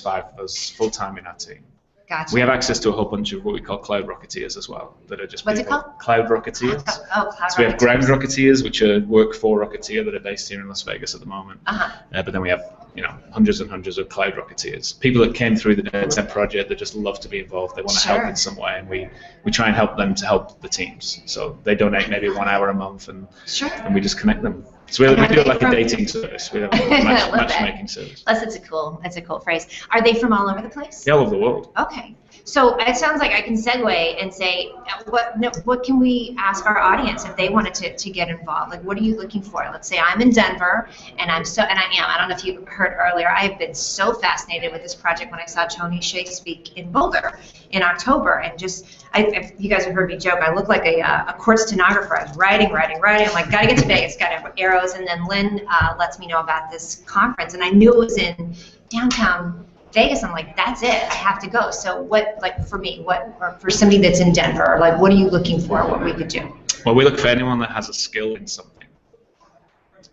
full-time in our team. Gotcha. We have access to a whole bunch of what we call cloud rocketeers as well, that are just What's it called? Cloud rocketeers. Cloud So we have ground rocketeers, which are work for Rocketeer, that are based here in Las Vegas at the moment. But then we have hundreds and hundreds of cloud rocketeers, people that came through the Downtown Project that just love to be involved. They want to help in some way, and we try and help them to help the teams. So they donate maybe 1 hour a month, and we just connect them. So we do it like a dating service. We have a matchmaking service. Plus, it's a cool phrase. Are they from all over the place? Yeah, all over the world. Okay. So it sounds like I can segue and say, what can we ask our audience if they wanted to get involved? Like, what are you looking for? Let's say I'm in Denver, and I don't know if you heard earlier, I've been so fascinated with this project when I saw Tony Hsieh speak in Boulder in October, and if you guys have heard me joke, I look like a court stenographer. I was writing. I'm like, gotta get to Vegas, gotta have arrows, and then Lynn lets me know about this conference, and I knew it was in downtown Vegas. I'm like, that's it, I have to go. So what, like for me, or for somebody that's in Denver, like what are you looking for, what we could do? Well, we look for anyone that has a skill in something.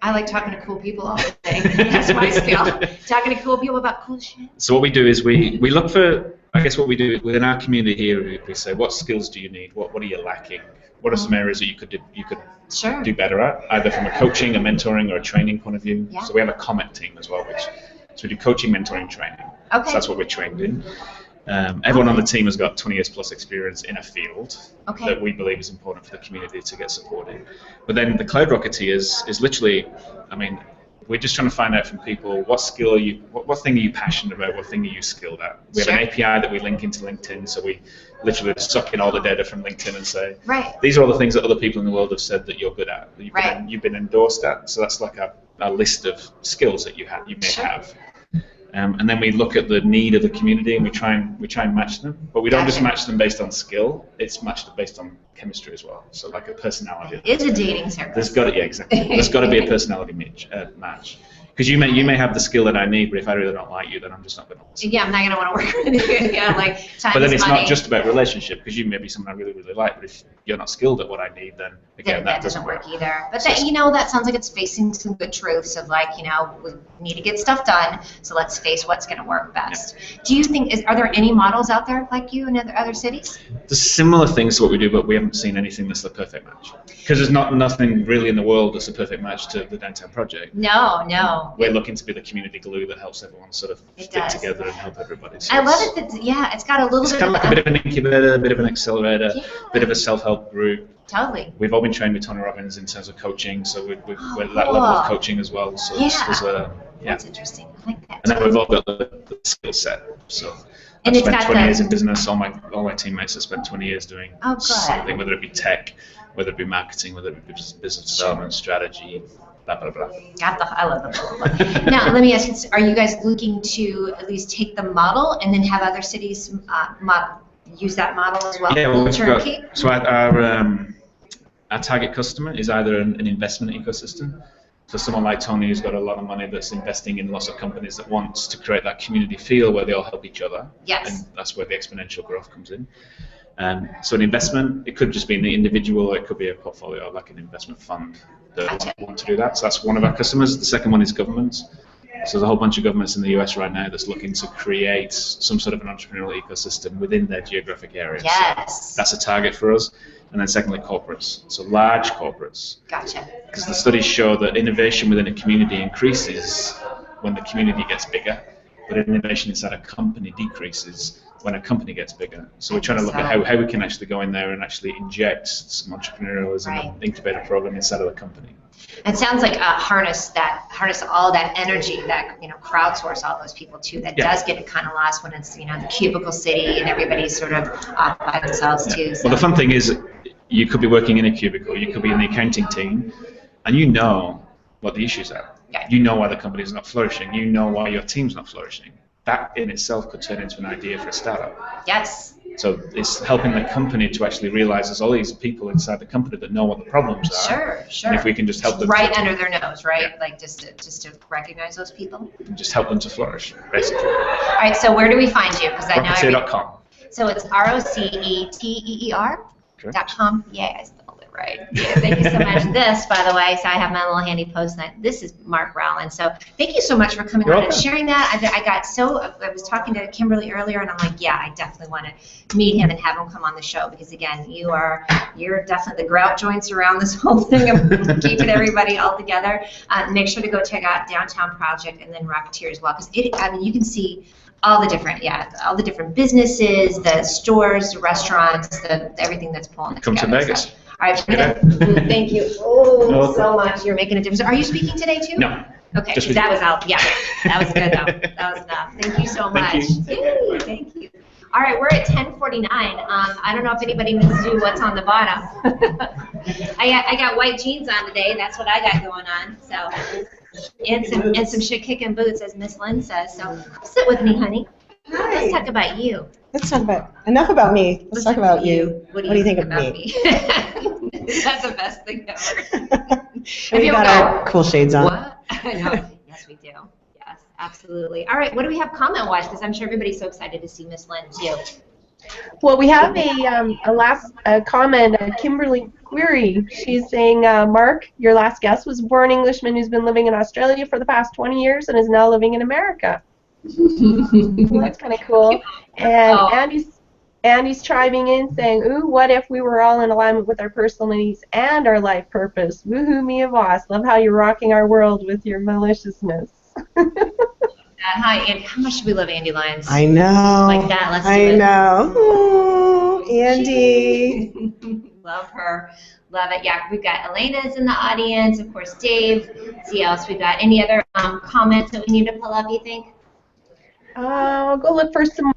I like talking to cool people all day. That's my skill. Talking to cool people about cool shit. So what we do is we look for, I guess what we do within our community here, we say, what skills do you need? What are you lacking? What are some areas that you could Sure. do better at, either from a coaching, a mentoring, or a training point of view? Yeah. So we have a comment team as well, so we do coaching, mentoring, training. Okay. So that's what we're trained in. Everyone on the team has got 20 years plus experience in a field that we believe is important for the community to get supported. But then the Cloud Rocketeer is literally, I mean, we're just trying to find out from people what skill are you, what thing are you passionate about, what thing are you skilled at. We have an API that we link into LinkedIn, so we literally suck in all the data from LinkedIn and say, these are all the things that other people in the world have said that you're good at, that you've been endorsed at. So that's like a list of skills that you may have. And then we look at the need of the community and we try and match them, but we don't just match them based on skill. It's matched based on chemistry as well. So like a personality. It's a dating service. Exactly. There's got to be a personality match. Because you may have the skill that I need, but if I really don't like you, then I'm just not going to listen. Yeah, I'm not going to want to work with you. Yeah, like time. But then it's money. not just about relationship, because you may be someone I really, really like, but if you're not skilled at what I need, then again, that doesn't work either. But that, that sounds like it's facing some good truths of like, we need to get stuff done, so let's face what's going to work best. Yeah. Do you think, are there any models out there like you in other cities? There's similar things to what we do, but we haven't seen anything that's the perfect match. Because there's nothing really in the world that's a perfect match to the Downtown Project. No. We're looking to be the community glue that helps everyone sort of stick together and help everybody. So I love it that, it's got a little bit kind of like a bit of an incubator, a bit of an accelerator, a bit of a self-help group. Totally. We've all been trained with Tony Robbins in terms of coaching, so we're at that level of coaching as well. So that's interesting. I like that. And then we've all got the skill set. So I've spent 20 years in business. All my teammates have spent 20 years doing something, whether it be tech, whether it be marketing, whether it be business development, strategy, blah, blah, blah. I love the Now, let me ask you, are you guys looking to at least take the model and then have other cities use that model as well? Yeah, well, our target customer is either an investment ecosystem, so someone like Tony who's got a lot of money that's investing in lots of companies that wants to create that community feel where they all help each other. Yes. And that's where the exponential growth comes in. So an investment, it could just be in the individual, or it could be a portfolio, like an investment fund that want to do that. So that's one of our customers. The second one is governments. So there's a whole bunch of governments in the US right now that's looking to create some sort of an entrepreneurial ecosystem within their geographic area. Yes. So that's a target for us. And then secondly, corporates. So large corporates. Gotcha. Because the studies show that innovation within a community increases when the community gets bigger, but innovation inside a company decreases when a company gets bigger. So we're trying to look at how we can actually go in there and actually inject some entrepreneurialism and incubator program inside of the company. It sounds like harness all that energy, that crowdsource all those people too. That does get kind of lost when it's the cubicle city and everybody's sort of off by themselves too. So. Well, the fun thing is, you could be working in a cubicle, you could be in the accounting team, and you know what the issues are. Yeah. You know why the company is not flourishing. You know why your team's not flourishing. That in itself could turn into an idea for a startup. Yes. So it's helping the company to actually realize there's all these people inside the company that know what the problems are. Sure. And if we can just help them right under their nose, right? Yeah. Like just to recognize those people. And just help them to flourish, basically. All right. So where do we find you? Because I know Rocketeer.com. So it's ROCETEER.com. Yeah, I spelled it right. Yeah, thank you so much. This, by the way, so I have my little handy post-it. This is Mark Rowland. So thank you so much for coming on and sharing that. I was talking to Kimberly earlier, and I'm like, yeah, I definitely want to meet him and have him come on the show because, again, you're definitely the grout joints around this whole thing of keeping everybody all together. Make sure to go check out Downtown Project and then Rocketeer as well because you can see all the different businesses, the stores, the restaurants, everything that's pulling it together. Come to Vegas. So, all right, thank you so much. You're making a difference. Are you speaking today too? No. Okay, that was out. Yeah, that was good though. That was enough. Thank you so much. Thank you. Thank you. All right, we're at 10:49. I don't know if anybody needs to do what's on the bottom. I got white jeans on today. That's what I got going on. So, and some shit kicking boots, as Miss Lynn says. So, sit with me, honey. Hi. Let's talk about you. Let's talk about, enough about me. Let's talk about you. What do you think of me? That's the best thing ever. We got our cool shades on. What? No. Yes, we do. Yes, absolutely. All right, what do we have comment-wise? Because I'm sure everybody's so excited to see Miss Lynn, too. Well, we have a last comment, Kimberly Query. She's saying, Mark, your last guest was a born Englishman who's been living in Australia for the past 20 years and is now living in America. That's kind of cool. And Andy's chiming in saying, ooh, what if we were all in alignment with our personal needs and our life purpose? Woohoo, me a boss. Love how you're rocking our world with your maliciousness. Hi, Andy. How much do we love Andy Lyons? I know. Like that. Let's do it. I know. Ooh, Andy. Love her. Love it. Yeah, we've got Elena's in the audience. Of course, Dave. Let's see who else we got. Any other comments that we need to pull up, you think? I'll go look for some.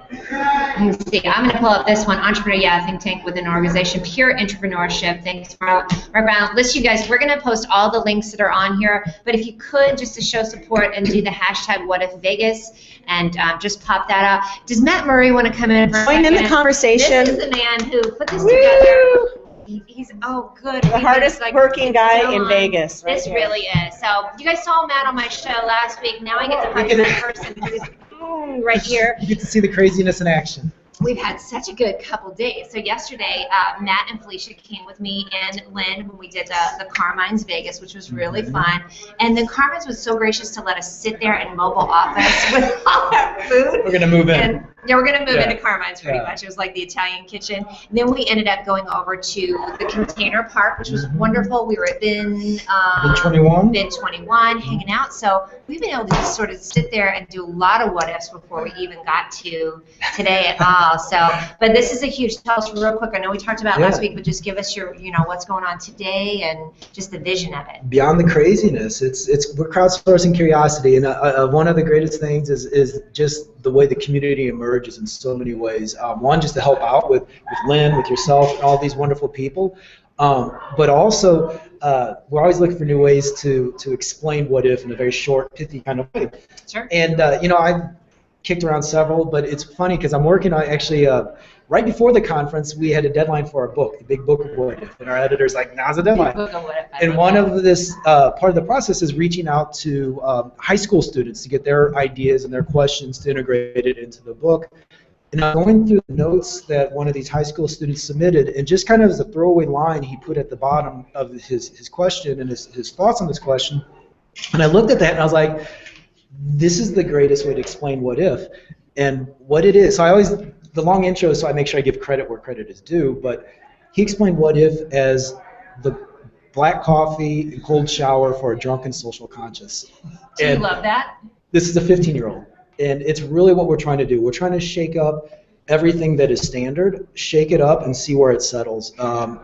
Let's see. I'm going to pull up this one. Entrepreneur, think tank within an organization. Pure entrepreneurship. Thanks for our ground. Listen, you guys, we're going to post all the links that are on here. But if you could, just to show support and do the hashtag #WhatIfVegas and just pop that out. Does Matt Murray want to come in? Join in the conversation. This is the man who put this together. He's good. The hardest working guy in Vegas. Right this here. really is. So you guys saw Matt on my show last week. Now I get to punch him in person. Right here. You get to see the craziness in action. We've had such a good couple days. So yesterday, Matt and Felicia came with me and Lynn when we did the Carmine's Vegas, which was really fun. And then Carmine's was so gracious to let us sit there in mobile office with all our food. We're going to move in. And, yeah, we're going to move into Carmine's pretty much. It was like the Italian kitchen. And then we ended up going over to the Container Park, which was wonderful. We were at Bin 21. Bin 21 hanging out. So we've been able to just sort of sit there and do a lot of what ifs before we even got to today at all. So, but this is a huge, tell us real quick. I know we talked about last week, but just give us your, what's going on today and just the vision of it. Beyond the craziness, we're crowdsourcing curiosity, and one of the greatest things is just the way the community emerges in so many ways. One, just to help out with Lynn, with yourself, and all these wonderful people. But also, we're always looking for new ways to explain what if in a very short, pithy kind of way. Sure. And I've kicked around several, but it's funny because I'm working on actually right before the conference we had a deadline for our book, the big book of what if, and our editor's like, now's the deadline. And one of this part of the process is reaching out to high school students to get their ideas and their questions to integrate it into the book. And I'm going through the notes that one of these high school students submitted, and just kind of as a throwaway line he put at the bottom of his question and his thoughts on this question. And I looked at that and I was like, this is the greatest way to explain what if and what it is. So I always, the long intro, so I make sure I give credit where credit is due, but he explained what if as the black coffee and cold shower for a drunken social conscious. Do you love that? This is a 15-year-old, and it's really what we're trying to do. We're trying to shake up everything that is standard, shake it up and see where it settles.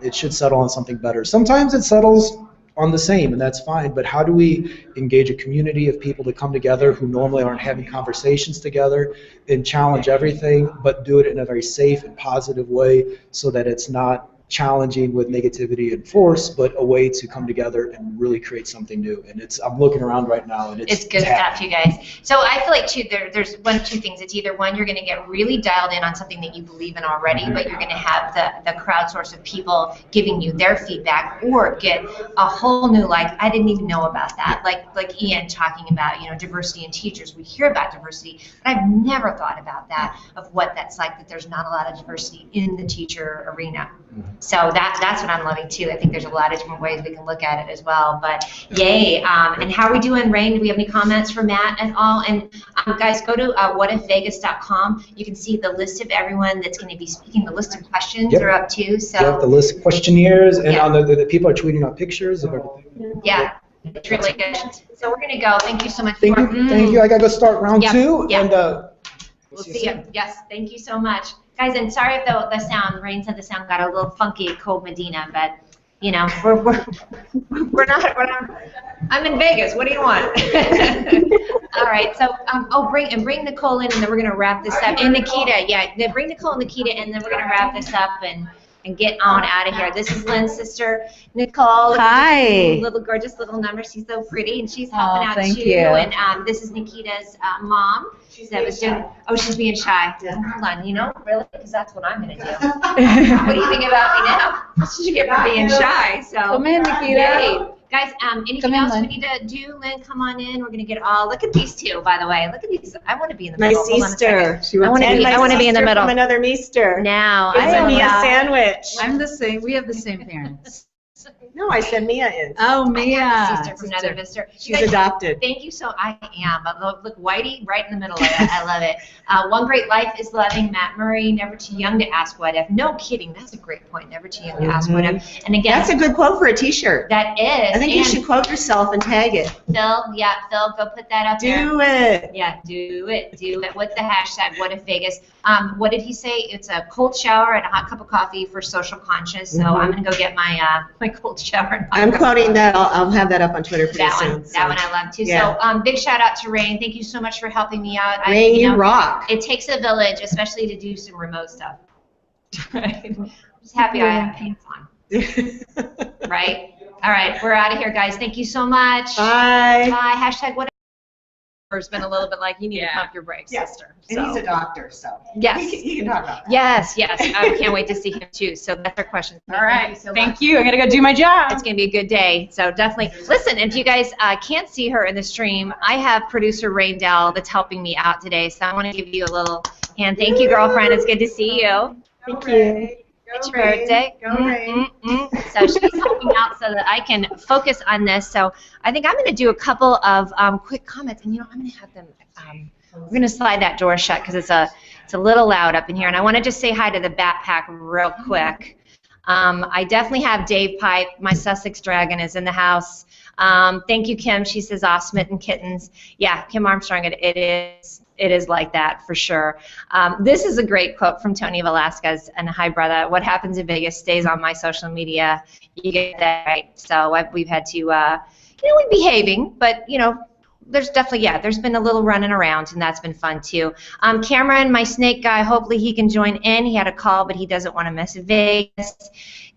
It should settle on something better. Sometimes it settles on the same, and that's fine, but how do we engage a community of people to come together who normally aren't having conversations together and challenge everything, but do it in a very safe and positive way so that it's not challenging with negativity and force, but a way to come together and really create something new. And I'm looking around right now, and it's good stuff, you guys. So I feel like too, there's two things. It's either one, you're going to get really dialed in on something that you believe in already, but you're going to have the crowdsource of people giving you their feedback, or get a whole new, like, I didn't even know about that. Like Ian talking about, diversity in teachers. We hear about diversity, but I've never thought about that, of what that's like, that there's not a lot of diversity in the teacher arena. So that's what I'm loving too. I think there's a lot of different ways we can look at it as well. But yay! And how are we doing, Rain? Do we have any comments for Matt at all? And guys, go to whatifvegas.com. You can see the list of everyone that's going to be speaking. The list of questions are up too. So the list of questionnaires, and on the people are tweeting out pictures of everything. Yeah. It's really good. So we're going to go. Thank you so much. Thank you. I got to go start round two. Yeah. And we'll see you. Yes. Thank you so much. Guys, and sorry if the sound, Rain said the sound got a little funky at Cold Medina, but you know, we're not. I'm in Vegas. What do you want? All right. So, bring Nicole in, and then we're gonna wrap this up. And Nikita, yeah, bring Nicole and Nikita, and then we're gonna wrap this up and get on out of here. This is Lynn's sister, Nicole. Hi. Little gorgeous little number. She's so pretty, and she's helping out thank too. you. And this is Nikita's mom. That was doing. Oh, she's being shy. Hold on. You know, really, because that's what I'm gonna do. What do you think about me now? She should get for being shy. So Come in, Nikita. Yay. Guys, anything Come in, else we Lynn. need to do? Lynn, come on in. We're gonna get all. Look at these two, by the way. Look at these. I want to be in the My middle. Hold on a sister. second. I want to be in the middle. From another meester. Now, It's a Mia love- sandwich. I'm the same. We have the same parents. No, I said Mia is. Oh, Mia. Sister from another mister. She's adopted. Thank you. So I am. Look, Whitey, right in the middle of it. I love it. One Great Life is Loving, Matt Murray, never too young to ask what if. No kidding. That's a great point. Never too young to ask what if. And again, That's a good quote for a T-shirt. that is. I think you should quote yourself and tag it. Phil, go put that up there. Do it. Yeah, do it with the hashtag What If Vegas. What did he say? It's a cold shower and a hot cup of coffee for social conscious. So I'm gonna go get my my cold shower. And hot I'm cup of quoting coffee. that. I'll have that up on Twitter pretty That soon. one, that one I love too. Yeah. So big shout out to Rain. Thank you so much for helping me out. Rain, you know, rock. It takes a village, especially to do some remote stuff. Right? I'm just happy I have pants on. Right? All right, we're out of here, guys. Thank you so much. Bye. Bye. Hashtag what has been a little bit like you need to pump your brakes, Yeah. sister. And he's a doctor, so Yes. he can talk about that. Yes. I can't wait to see him too. So that's our question. All right. Thank you. I'm going to go do my job. It's going to be a good day. So definitely listen. If you guys can't see her in the stream, I have producer Rain Dell that's helping me out today. So I want to give you a little hand. Thank you, girlfriend. It's good to see you. Thank you. It's your birthday. Go Rain. So she's helping out so that I can focus on this. So I think I'm going to do a couple of quick comments, and I'm going to have them. We're going to slide that door shut because it's a little loud up in here, and I want to just say hi to the Backpack real quick. I definitely have Dave Pipe. My Sussex Dragon is in the house. Thank you, Kim. She says, "Aw, smitten kittens." Yeah, Kim Armstrong. It is like that for sure. This is a great quote from Tony Velasquez and Hi Brother. What happens in Vegas stays on my social media. You get that right. So we've had to, we're behaving, but there's definitely, there's been a little running around, and that's been fun too. Cameron, my snake guy, hopefully he can join in. He had a call, but he doesn't want to miss Vegas.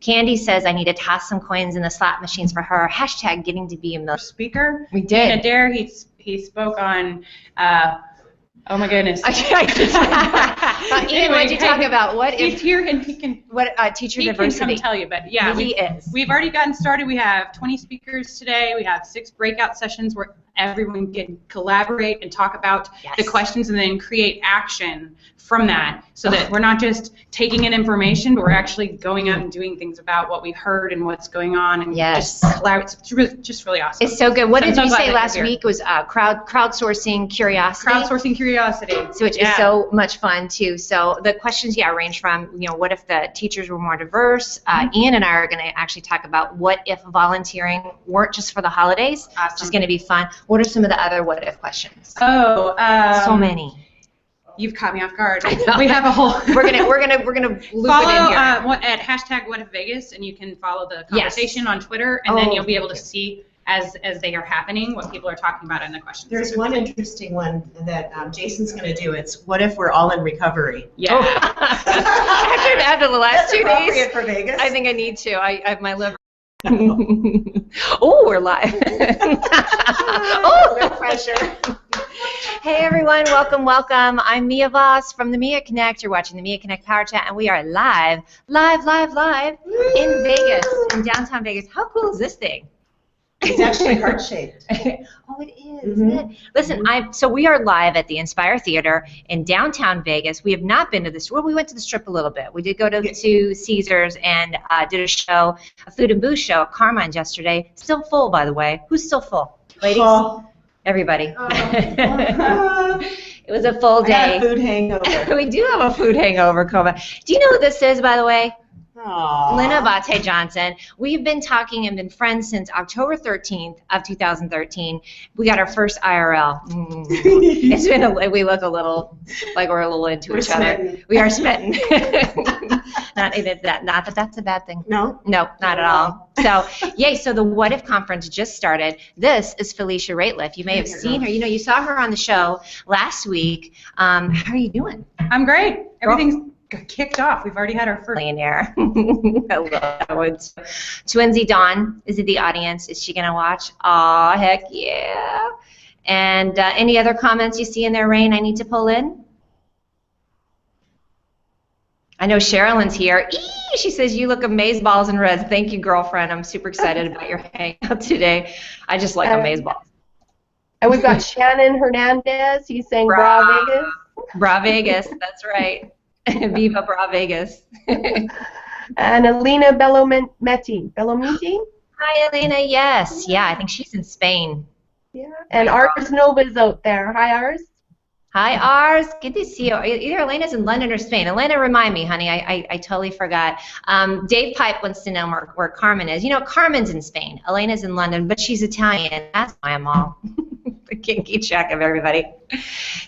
Candy says, I need to toss some coins in the slot machines for her. Hashtag getting to be a million. Speaker. We did. And Adair, he spoke on, oh my goodness. Ian, what did you talk about? What He's if here and he can. Teacher He diversity? can come tell you, but yeah, He is. we've already gotten started. We have 20 speakers today. We have 6 breakout sessions where everyone can collaborate and talk about the questions and then create action from that, so that we're not just taking in information, but we're actually going out and doing things about what we heard and what's going on, and just collaborate. It's just really awesome. It's so good. What So I'm did so you glad say that last you're here. week was crowdsourcing curiosity? Crowdsourcing curiosity. Which is so much fun too. So the questions, range from, what if the teachers were more diverse? Ian and I are going to actually talk about what if volunteering weren't just for the holidays, which is going to be fun. What are some of the other what if questions? Oh, so many. You've caught me off guard. We have a whole. we're gonna loop follow it in here. at hashtag What If Vegas, and you can follow the conversation on Twitter, and then you'll be able to see as they are happening what people are talking about in the questions. There's one interesting one that Jason's going to do. It's what if we're all in recovery? Yeah. After the last 2 days, appropriate for Vegas. I think I need to. I have my liver. Oh, we're live. No pressure. Hey everyone, welcome. I'm Mia Voss from the Mia Connect. You're watching the Mia Connect Power Chat, and we are live in Vegas, in downtown Vegas. How cool is this thing? It's actually heart-shaped. Oh, it is, isn't it? Listen, so we are live at the Inspire Theater in downtown Vegas. We have not been to the Strip. Well, we went to the Strip a little bit. We did go to Caesars and did a show, a food and booze show at Carmine's yesterday. Still full, by the way. Who's still full? Ladies? Full. Everybody. It was a full day. I got a food hangover. We do have a food hangover, Coma. Do you know what this is, by the way? Aww. Lynn Abate Johnson. We've been talking and been friends since October 13th of 2013. We got our first IRL. It's been we look a little like we're a little into each other. We are smitten. Not that that's a bad thing. No? No, not at all. So, yay, so the What If Conference just started. This is Felicia Rateliff. You may have seen her. You know, you saw her on the show last week. How are you doing? I'm great. Everything's kicked off. We've already had our first millionaire. I love that one. Twinsy Dawn is in the audience. Is she going to watch? Aw, heck yeah. And any other comments you see in there, Rain, I need to pull in? I know Sherilyn's here. Eee, she says, you look amazeballs in red. Thank you, girlfriend. I'm super excited about your hangout today. I just like amazeballs. And we've got Shannon Hernandez. He's saying Bra Vegas. Bra Vegas, that's right. Viva Bra Vegas. And Alina Bellometti. Hi, Alina. Yes. Yeah, I think she's in Spain. Yeah. And Ars Nova's out there. Hi, Ars. Hi, Ars. Good to see you. Either Elena's in London or Spain. Elena, remind me, honey. I totally forgot. Dave Pipe wants to know where Carmen is. You know, Carmen's in Spain. Elena's in London, but she's Italian. That's why I'm all... I can't keep track of everybody.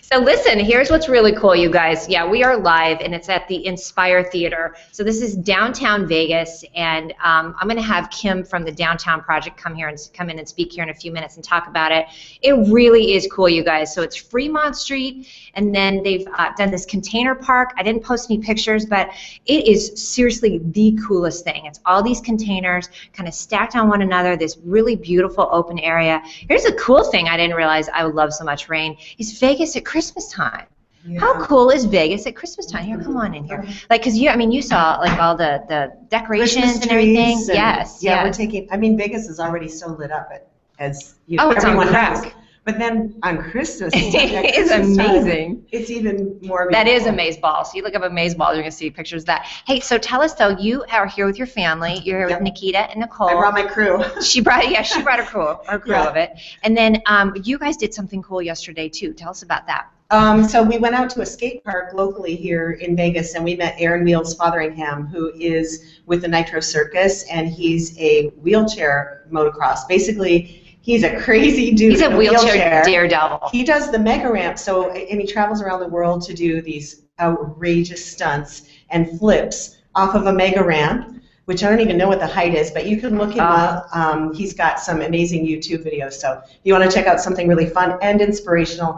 So listen, here's what's really cool, you guys. Yeah, we are live, and it's at the Inspire Theater. So this is downtown Vegas, and I'm going to have Kim from the Downtown Project come in and speak here in a few minutes and talk about it. It really is cool, you guys. So it's Fremont Street, and then they've done this container park. I didn't post any pictures, but it is seriously the coolest thing. It's all these containers kind of stacked on one another, this really beautiful open area. Here's a cool thing I didn't realize I would love so much, Rain, is Vegas at Christmas time. Yeah. How cool is Vegas at Christmas time? Here, come on in here. Like, because you saw like all the decorations and everything. And, yes. Yeah, we're taking. I mean, Vegas is already so lit up as it's on crack. But then on Christmas, it's amazing. Time, it's even more. That is amazeballs. So you look up amazeballs, you're gonna see pictures of that. Hey, so tell us though, you are here with your family. You're here with Nikita and Nicole. I brought my crew. She brought her crew of it. And then you guys did something cool yesterday too. Tell us about that. So we went out to a skate park locally here in Vegas, and we met Aaron Wheels Fotheringham, who is with the Nitro Circus, and he's a wheelchair motocross. Basically, he's a crazy dude. He's a wheelchair daredevil. He does the mega ramp, and he travels around the world to do these outrageous stunts and flips off of a mega ramp, which I don't even know what the height is, but you can look him up. He's got some amazing YouTube videos. So if you want to check out something really fun and inspirational,